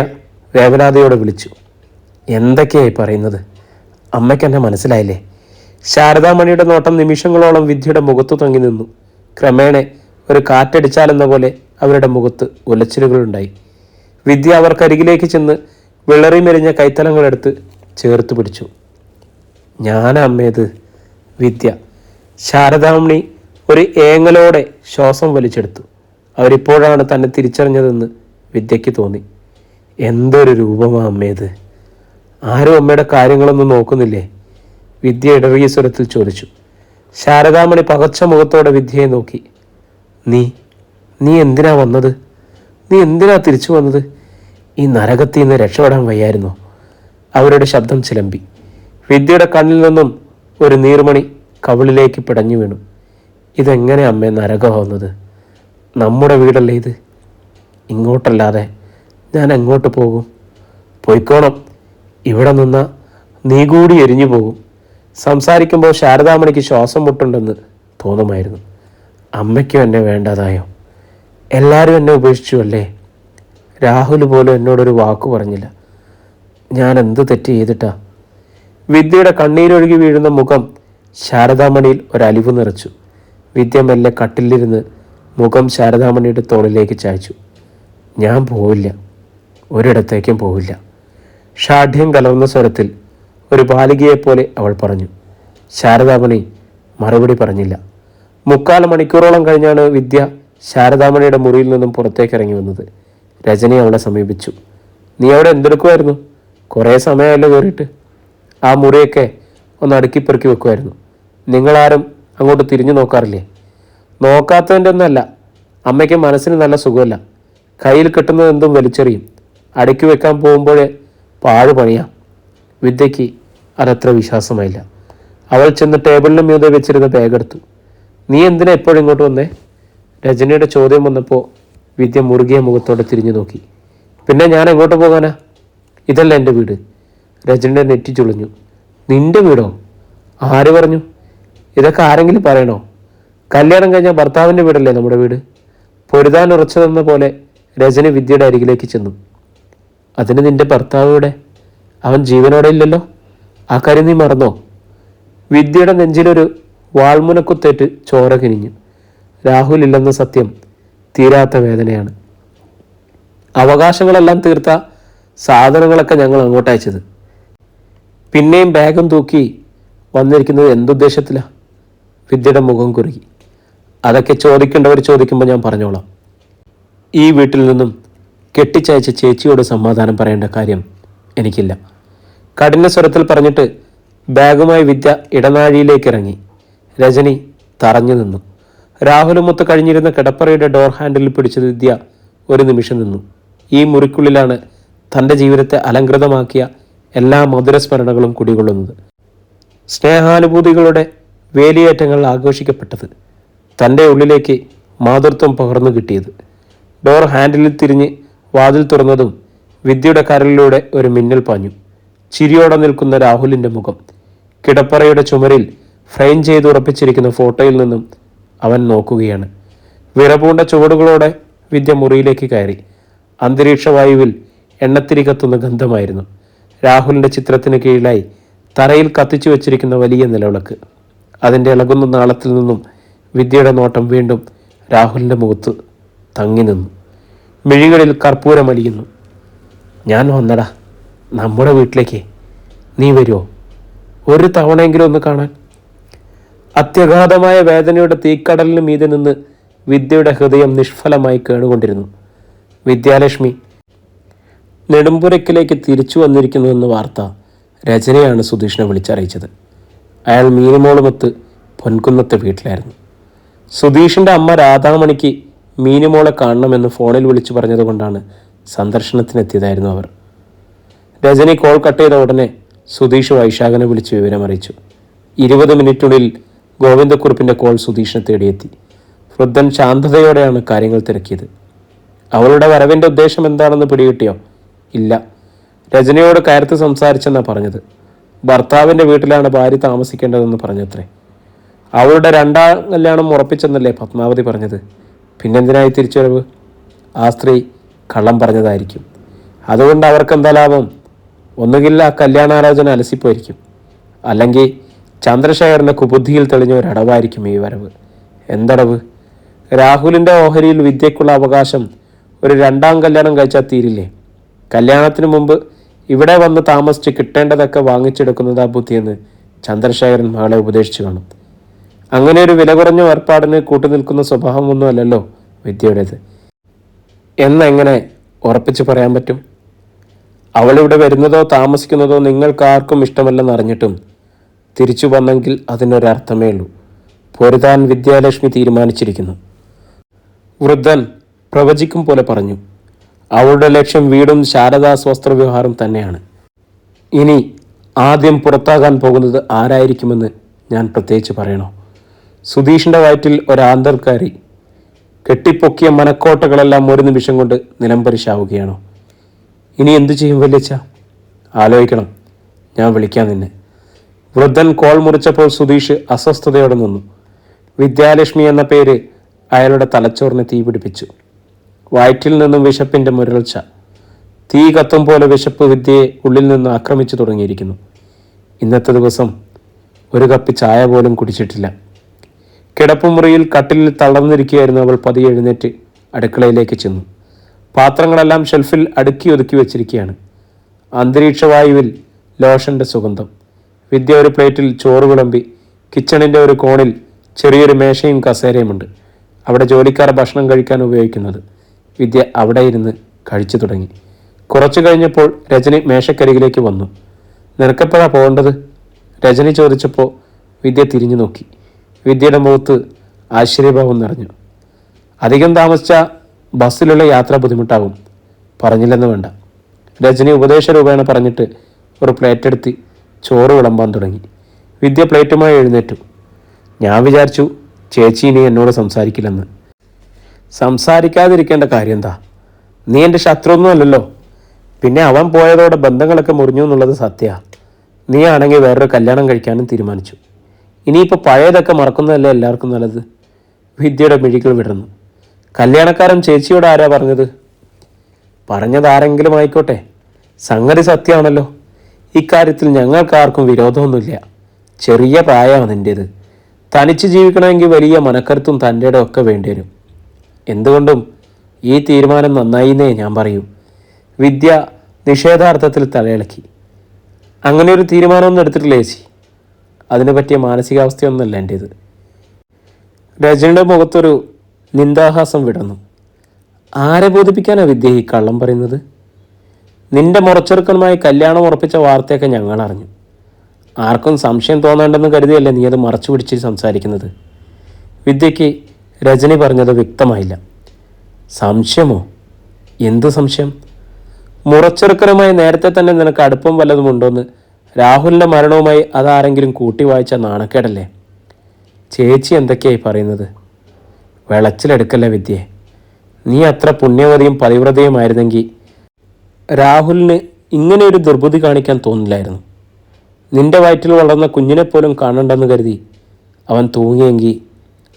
വേവലാതയോടെ വിളിച്ചു. എന്തൊക്കെയായി പറയുന്നത്? അമ്മയ്ക്കെന്നെ മനസ്സിലായില്ലേ? ശാരദാമണിയുടെ നോട്ടം നിമിഷങ്ങളോളം വിദ്യയുടെ മുഖത്തു തങ്ങി നിന്നു. ക്രമേണ ഒരു കാറ്റടിച്ചാലെന്ന പോലെ അവരുടെ മുഖത്ത് ഉലച്ചിലുകളുണ്ടായി. വിദ്യ അവർക്കരികിലേക്ക് ചെന്ന് വിളറി മെരിഞ്ഞ കൈത്തലങ്ങളെടുത്ത് ചേർത്ത് പിടിച്ചു. ഞാനമ്മേത്? വിദ്യ. ശാരദാമണി ഒരു ഏങ്ങലോടെ ശ്വാസം വലിച്ചെടുത്തു. അവരിപ്പോഴാണ് തന്നെ തിരിച്ചറിഞ്ഞതെന്ന് വിദ്യയ്ക്ക് തോന്നി. എന്തൊരു രൂപമാ അമ്മേത്! ആരും അമ്മയുടെ കാര്യങ്ങളൊന്നും നോക്കുന്നില്ലേ? വിദ്യ ഇടറിയ സ്വരത്തിൽ ചോദിച്ചു. ശാരദാമണി പകച്ച മുഖത്തോടെ വിദ്യയെ നോക്കി. നീ എന്തിനാ വന്നത്? നീ എന്തിനാ തിരിച്ചു വന്നത്? ഈ നരകത്തിൽ നിന്ന് രക്ഷപ്പെടാൻ വയ്യായിരുന്നോ? അവരുടെ ശബ്ദം ചിലമ്പി. വിദ്യയുടെ കണ്ണിൽ നിന്നും ഒരു നീർമണി കവിളിലേക്ക് പിടഞ്ഞു വീണു. ഇതെങ്ങനെ അമ്മേ നരകമാവുന്നത്? നമ്മുടെ വീടല്ലേ ഇത്? ഇങ്ങോട്ടല്ലാതെ ഞാൻ എങ്ങോട്ട് പോകും? പോയിക്കോണം. ഇവിടെ നിന്നാ നീ കൂടി എരിഞ്ഞു പോകും. സംസാരിക്കുമ്പോൾ ശാരദാമണിക്ക് ശ്വാസം മുട്ടുണ്ടെന്ന് തോന്നുമായിരുന്നു. അമ്മയ്ക്കും എന്നെ വേണ്ടതായോ? എല്ലാവരും എന്നെ ഉപേക്ഷിച്ചു അല്ലേ? രാഹുൽ പോലും എന്നോടൊരു വാക്ക് പറഞ്ഞില്ല. ഞാൻ എന്ത് തെറ്റ് ചെയ്തിട്ടാ? വിദ്യയുടെ കണ്ണീരൊഴുകി വീഴുന്ന മുഖം ശാരദാമണിയിൽ ഒരലിവ് നിറച്ചു. വിദ്യ മെല്ലെ കട്ടിലിരുന്ന് മുഖം ശാരദാമണിയുടെ തോളിലേക്ക് ചായച്ചു. ഞാൻ പോവില്ല, ഒരിടത്തേക്കും പോവില്ല. ഷാഠ്യം കലർന്ന സ്വരത്തിൽ ഒരു ബാലികയെപ്പോലെ അവൾ പറഞ്ഞു. ശാരദാമണി മറുപടി പറഞ്ഞില്ല. 3/4 മണിക്കൂറോളം കഴിഞ്ഞാണ് വിദ്യ ശാരദാമണിയുടെ മുറിയിൽ നിന്നും പുറത്തേക്ക് ഇറങ്ങി വന്നത്. രജനി അവളെ സമീപിച്ചു. നീ അവിടെ എന്തെടുക്കുമായിരുന്നു? കുറേ സമയമല്ലോ കയറിയിട്ട്. ആ മുറിയൊക്കെ ഒന്ന് അടുക്കിപ്പെറുക്കി വെക്കുമായിരുന്നു. നിങ്ങളാരും അങ്ങോട്ട് തിരിഞ്ഞു നോക്കാറില്ലേ? നോക്കാത്തതിൻ്റെ ഒന്നല്ല, അമ്മയ്ക്ക് മനസ്സിന് നല്ല സുഖമല്ല. കയ്യിൽ കിട്ടുന്നത് എന്തും വലിച്ചെറിയും. അടുക്കി വെക്കാൻ പോകുമ്പോഴേ പാഴ് പണിയാം. വിദ്യയ്ക്ക് അതത്ര വിശ്വാസമായില്ല. അവൾ ചെന്ന് ടേബിളിന് മീതെ വെച്ചിരുന്ന ബാഗ് എടുത്തു. നീ എന്തിനാ എപ്പോഴും ഇങ്ങോട്ട് വന്നേ? രജനിയുടെ ചോദ്യം വന്നപ്പോൾ വിദ്യ മുറുകിയ മുഖത്തോടെ തിരിഞ്ഞു നോക്കി. പിന്നെ ഞാൻ എങ്ങോട്ട് പോകാനാ? ഇതല്ല എൻ്റെ വീട്. രജനിയുടെ നെറ്റി ചുളിഞ്ഞു. നിന്റെ വീടോ? ആര് പറഞ്ഞു? ഇതൊക്കെ ആരെങ്കിലും പറയണോ? കല്യാണം കഴിഞ്ഞ ഭർത്താവിൻ്റെ വീടല്ലേ നമ്മുടെ വീട്. പൊരുതാൻ ഉറച്ചതെന്ന പോലെ രജനി വിദ്യയുടെ അരികിലേക്ക് ചെന്നു. അതിന് നിന്റെ ഭർത്താവ് ഇവിടെ? അവൻ ജീവനോടെ ഇല്ലല്ലോ. ആ കാര്യം നീ മറന്നോ? വിദ്യയുടെ നെഞ്ചിലൊരു വാൾമുനക്കുത്തേറ്റ് ചോര കിനിഞ്ഞു. രാഹുൽ ഇല്ലെന്ന സത്യം തീരാത്ത വേദനയാണ്. അവകാശങ്ങളെല്ലാം തീർത്ത സാധനങ്ങളൊക്കെ ഞങ്ങൾ അങ്ങോട്ട് അയച്ചത്. പിന്നെയും ബാഗും തൂക്കി വന്നിരിക്കുന്നത് എന്തുദ്ദേശത്തിലാണ്? വിദ്യയുടെ മുഖം കുറുകി. അതൊക്കെ ചോദിക്കേണ്ടവർ ചോദിക്കുമ്പോൾ ഞാൻ പറഞ്ഞോളാം. ഈ വീട്ടിൽ നിന്നും കെട്ടിച്ചയച്ച ചേച്ചിയോട് സമാധാനം പറയേണ്ട കാര്യം എനിക്കില്ല. കഠിന സ്വരത്തിൽ പറഞ്ഞിട്ട് ബാഗുമായി വിദ്യ ഇടനാഴിയിലേക്ക് ഇറങ്ങി. രജനി തറഞ്ഞു നിന്നു. രാഹുലുമൊത്ത് കഴിഞ്ഞിരുന്ന കിടപ്പറയുടെ ഡോർ ഹാൻഡിൽ പിടിച്ചത് വിദ്യ ഒരു നിമിഷം നിന്നു. ഈ മുറിക്കുള്ളിലാണ് തൻ്റെ ജീവിതത്തെ അലങ്കൃതമാക്കിയ എല്ലാ മധുരസ്മരണകളും കുടികൊള്ളുന്നത്. സ്നേഹാനുഭൂതികളുടെ വേലിയേറ്റങ്ങൾ ആഘോഷിക്കപ്പെട്ടത്, തൻ്റെ ഉള്ളിലേക്ക് മാതൃത്വം പകർന്നു കിട്ടിയത്. ഡോർ ഹാൻഡിലിൽ തിരിഞ്ഞ് വാതിൽ തുറന്നതും വിദ്യയുടെ കരളിലൂടെ ഒരു മിന്നൽ പാഞ്ഞു. ചിരിയോടെ നിൽക്കുന്ന രാഹുലിൻ്റെ മുഖം. കിടപ്പറയുടെ ചുമരിൽ ഫ്രെയിം ചെയ്ത് ഉറപ്പിച്ചിരിക്കുന്ന ഫോട്ടോയിൽ നിന്നും അവൻ നോക്കുകയാണ്. വിറപൂണ്ട ചുവടുകളോടെ വിദ്യ മുറിയിലേക്ക് കയറി. അന്തരീക്ഷ വായുവിൽ എണ്ണത്തിരി കത്തുന്ന ഗന്ധമായിരുന്നു. രാഹുലിൻ്റെ ചിത്രത്തിന് കീഴിലായി തറയിൽ കത്തിച്ചു വച്ചിരിക്കുന്ന വലിയ നിലവിളക്ക്. അതിൻ്റെ ഇളകുന്ന നാളത്തിൽ നിന്നും വിദ്യയുടെ നോട്ടം വീണ്ടും രാഹുലിൻ്റെ മുഖത്ത് തങ്ങി നിന്നു. മിഴികളിൽ കർപ്പൂരമലിയുന്നു. ഞാൻ വന്നടാ നമ്മുടെ വീട്ടിലേക്ക്. നീ വരുമോ ഒരു തവണയെങ്കിലും ഒന്ന് കാണാൻ? അത്യഗാധമായ വേദനയുടെ തീക്കടലിന് മീതെ നിന്ന് വിദ്യയുടെ ഹൃദയം നിഷ്ഫലമായി കേണുകൊണ്ടിരുന്നു. വിദ്യാലക്ഷ്മി നെടുമ്പുരക്കിലേക്ക് തിരിച്ചു വന്നിരിക്കുന്നുവെന്ന വാർത്ത രചനയാണ് സുധീഷിനെ വിളിച്ചറിയിച്ചത്. അയാൾ മീനുമോളുമൊത്ത് പൊൻകുന്നത്തെ വീട്ടിലായിരുന്നു. സുധീഷിൻ്റെ അമ്മ രാധാമണിക്ക് മീനുമോളെ കാണണമെന്ന് ഫോണിൽ വിളിച്ചു പറഞ്ഞതുകൊണ്ടാണ് സന്ദർശനത്തിനെത്തിയതായിരുന്നു അവർ. രജനി കോൾ കട്ട് ചെയ്ത ഉടനെ സുധീഷ് വൈശാഖനെ വിളിച്ച് വിവരമറിയിച്ചു. 20 മിനിറ്റിനുള്ളിൽ ഗോവിന്ദക്കുറുപ്പിൻ്റെ കോൾ സുധീഷിനെ തേടിയെത്തി. വൃദ്ധൻ ശാന്തതയോടെയാണ് കാര്യങ്ങൾ തിരക്കിയത്. അവളുടെ വരവിൻ്റെ ഉദ്ദേശം എന്താണെന്ന് പിടികിട്ടിയോ? ഇല്ല. രജനിയോട് കയർത്ത് സംസാരിച്ചെന്നാണ് പറഞ്ഞത്. ഭർത്താവിൻ്റെ വീട്ടിലാണ് ഭാര്യ താമസിക്കേണ്ടതെന്ന് പറഞ്ഞത്രേ. അവളുടെ 2ാം കല്യാണം ഉറപ്പിച്ചെന്നല്ലേ പത്മാവതി പറഞ്ഞത്. പിന്നെന്തിനായി തിരിച്ചുവരവ്? ആ സ്ത്രീ കള്ളം പറഞ്ഞതായിരിക്കും. അതുകൊണ്ട് അവർക്കെന്താ ലാഭം? ഒന്നുകിൽ ആ കല്യാണാലോചന അലസിപ്പോയിരിക്കും, അല്ലെങ്കിൽ ചന്ദ്രശേഖരൻ്റെ കുബുദ്ധിയിൽ തെളിഞ്ഞ ഒരടവായിരിക്കും ഈ വരവ്. എന്തടവ്? രാഹുലിൻ്റെ ഓഹരിയിൽ വിദ്യയ്ക്കുള്ള അവകാശം ഒരു 2ാം കല്യാണം കഴിച്ചാൽ തീരില്ലേ? കല്യാണത്തിന് മുമ്പ് ഇവിടെ വന്ന് താമസിച്ച് കിട്ടേണ്ടതൊക്കെ വാങ്ങിച്ചെടുക്കുന്നതാ ബുദ്ധിയെന്ന് ചന്ദ്രശേഖരൻ മകളെ ഉപദേശിച്ചു കാണും. അങ്ങനെ ഒരു വില കുറഞ്ഞ ഏർപ്പാടിന് കൂട്ടുനിൽക്കുന്ന സ്വഭാവമൊന്നുമല്ലല്ലോ വിദ്യയുടേത്. എന്നെങ്ങനെ ഉറപ്പിച്ച് പറയാൻ പറ്റും? അവളിവിടെ വരുന്നതോ താമസിക്കുന്നതോ നിങ്ങൾക്കാർക്കും ഇഷ്ടമല്ലെന്നറിഞ്ഞിട്ടും തിരിച്ചു വന്നെങ്കിൽ അതിനൊരർത്ഥമേ ഉള്ളൂ. പൊരുതാൻ വിദ്യാലക്ഷ്മി തീരുമാനിച്ചിരിക്കുന്നു. വൃദ്ധൻ പ്രവചിക്കും പോലെ പറഞ്ഞു. അവളുടെ ലക്ഷ്യം വീടും ശാരദാസ് വസ്ത്രവ്യവഹാരം തന്നെയാണ്. ഇനി ആദ്യം പുറത്താകാൻ പോകുന്നത് ആരായിരിക്കുമെന്ന് ഞാൻ പ്രത്യേകിച്ച് പറയണോ? സുധീഷിൻ്റെ വയറ്റിൽ ഒരാന്തർ കയറി കെട്ടിപ്പൊക്കിയ മനക്കോട്ടകളെല്ലാം ഒരു നിമിഷം കൊണ്ട് നിലംപരിശാവുകയാണോ? ഇനി എന്തു ചെയ്യും വല്യച്ഛ? ആലോചിക്കണം. ഞാൻ വിളിക്കാം നിന്നെ. വൃദ്ധൻ കോൾ മുറിച്ചപ്പോൾ സുധീഷ് അസ്വസ്ഥതയോടെ നിന്നു. വിദ്യാലക്ഷ്മി എന്ന പേര് അയാളുടെ തലച്ചോറിനെ തീ പിടിപ്പിച്ചു. വയറ്റിൽ നിന്നും വിശപ്പിൻ്റെ മുരൾച്ച. തീ കത്തും പോലെ വിശപ്പ് വിദ്യയെ ഉള്ളിൽ നിന്ന് ആക്രമിച്ചു തുടങ്ങിയിരിക്കുന്നു. ഇന്നത്തെ ദിവസം ഒരു കപ്പ് ചായ പോലും കുടിച്ചിട്ടില്ല. കിടപ്പുമുറിയിൽ കട്ടിലിൽ തളർന്നിരിക്കുകയായിരുന്നു അവൾ. പതിയെ എഴുന്നേറ്റ് അടുക്കളയിലേക്ക് ചെന്നു. പാത്രങ്ങളെല്ലാം ഷെൽഫിൽ അടുക്കി ഒതുക്കി വെച്ചിരിക്കുകയാണ്. അന്തരീക്ഷവായുവിൽ ലോഷൻ്റെ സുഗന്ധം. വിദ്യ ഒരു പ്ലേറ്റിൽ ചോറ് വിളമ്പി. കിച്ചണിൻ്റെ ഒരു കോണിൽ ചെറിയൊരു മേശയും കസേരയുമുണ്ട്. അവിടെ ജോലിക്കാർ ഭക്ഷണം കഴിക്കാൻ ഉപയോഗിക്കുന്നത്. വിദ്യ അവിടെ ഇരുന്ന് കഴിച്ചു തുടങ്ങി. കുറച്ചു കഴിഞ്ഞപ്പോൾ രജനി മേശക്കരികിലേക്ക് വന്നു. നിനക്കെപ്പോഴാ പോകേണ്ടത്? രജനി ചോദിച്ചപ്പോൾ വിദ്യ തിരിഞ്ഞു നോക്കി. വിദ്യയുടെ മുഖത്ത് ആശ്ചര്യഭാവം നിറഞ്ഞു. അധികം താമസിച്ച ബസ്സിലുള്ള യാത്ര ബുദ്ധിമുട്ടാകും. പറഞ്ഞില്ലെന്ന് വേണ്ട. രജനി ഉപദേശരൂപേണ പറഞ്ഞിട്ട് ഒരു പ്ലേറ്റ് എടുത്ത് ചോറ് വിളമ്പാൻ തുടങ്ങി. വിദ്യ പ്ലേറ്റുമായി എഴുന്നേറ്റു. ഞാൻ വിചാരിച്ചു ചേച്ചി ഇനി എന്നോട് സംസാരിക്കില്ലെന്ന്. സംസാരിക്കാതിരിക്കേണ്ട കാര്യം എന്താ? നീ എൻ്റെ ശത്രുവൊന്നും അല്ലല്ലോ. പിന്നെ അവൻ പോയതോടെ ബന്ധങ്ങളൊക്കെ മുറിഞ്ഞു എന്നുള്ളത് സത്യമാണ്. നീ ആണെങ്കിൽ വേറൊരു കല്യാണം കഴിക്കാനും തീരുമാനിച്ചു. ഇനിയിപ്പോൾ പഴയതൊക്കെ മറക്കുന്നതല്ലേ എല്ലാവർക്കും നല്ലത്. വിദ്യയുടെ മിഴികൾ വിടർന്നു. കല്യാണക്കാരൻ ചേച്ചിയോട് ആരാ പറഞ്ഞത്? പറഞ്ഞത് ആരെങ്കിലും ആയിക്കോട്ടെ, സംഗതി സത്യമാണല്ലോ. ഇക്കാര്യത്തിൽ ഞങ്ങൾക്കാർക്കും വിരോധമൊന്നുമില്ല. ചെറിയ പ്രായമാണ് നിൻ്റേത്. തനിച്ച് ജീവിക്കണമെങ്കിൽ വലിയ മനക്കരുത്തും തൻ്റെ ഒക്കെ വേണ്ടി വരും. എന്തുകൊണ്ടും ഈ തീരുമാനം നന്നായിന്നേ ഞാൻ പറയൂ. വിദ്യ നിഷേധാർത്ഥത്തിൽ തലയിളക്കി. അങ്ങനെ ഒരു തീരുമാനമൊന്നും എടുത്തിട്ടില്ല ചേച്ചി. അതിന് പറ്റിയ മാനസികാവസ്ഥയൊന്നുമല്ല എൻ്റേത്. രജനിയുടെ മുഖത്തൊരു നിന്ദാഹാസം വിടർന്നു. ആരെ ബോധിപ്പിക്കാനാണ് വിദ്യ ഈ കള്ളം പറയുന്നത്? നിന്റെ മുറച്ചെറുക്കനുമായി കല്യാണം ഉറപ്പിച്ച വാർത്തയൊക്കെ ഞങ്ങൾ അറിഞ്ഞു. ആർക്കും സംശയം തോന്നേണ്ടെന്ന് കരുതിയല്ലേ നീ അത് മറച്ചു പിടിച്ച് സംസാരിക്കുന്നത്? വിദ്യയ്ക്ക് രജനി പറഞ്ഞത് വ്യക്തമായില്ല. സംശയമോ? എന്ത് സംശയം? മുറച്ചെറുക്കനുമായി നേരത്തെ തന്നെ നിനക്ക് അടുപ്പം വല്ലതും ഉണ്ടോയെന്ന് രാഹുലിൻ്റെ മരണവുമായി അതാരെങ്കിലും കൂട്ടി വായിച്ച നാണക്കേടല്ലേ? ചേച്ചി എന്തൊക്കെയായി പറയുന്നത്? വിളച്ചിലെടുക്കല്ലേ വിദ്യയെ. നീ അത്ര പുണ്യവതിയും പതിവ്രതയുമായിരുന്നെങ്കിൽ രാഹുലിന് ഇങ്ങനെയൊരു ദുർബുദ്ധി കാണിക്കാൻ തോന്നില്ലായിരുന്നു. നിന്റെ വയറ്റിൽ വളർന്ന കുഞ്ഞിനെപ്പോലും കാണണ്ടെന്ന് കരുതി അവൻ തൂങ്ങിയെങ്കിൽ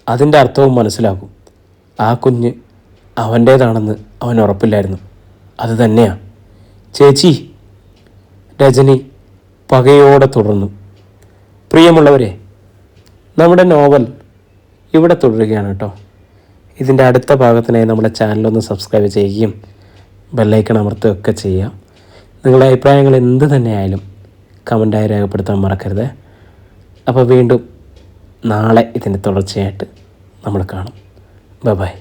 അതിൻ്റെ അർത്ഥവും മനസ്സിലാകും. ആ കുഞ്ഞ് അവൻ്റേതാണെന്ന് അവൻ ഉറപ്പില്ലായിരുന്നു. അത് തന്നെയാണ് ചേച്ചി. രജനി പകയോടെ തുടർന്നു. പ്രിയമുള്ളവരെ, നമ്മുടെ നോവൽ ഇവിടെ തുടരുകയാണ് കേട്ടോ. ഇതിൻ്റെ അടുത്ത ഭാഗത്തിനായി നമ്മുടെ ചാനലൊന്ന് സബ്സ്ക്രൈബ് ചെയ്യുകയും ബെല്ലൈക്കൺ അമർത്തുകയൊക്കെ ചെയ്യുക. നിങ്ങളുടെ അഭിപ്രായങ്ങൾ എന്ത് തന്നെയായാലും കമൻറ്റായി രേഖപ്പെടുത്താൻ മറക്കരുത്. അപ്പോൾ വീണ്ടും നാളെ ഇതിൻ്റെ തുടർച്ചയായിട്ട് നമ്മൾ കാണും. ബൈ.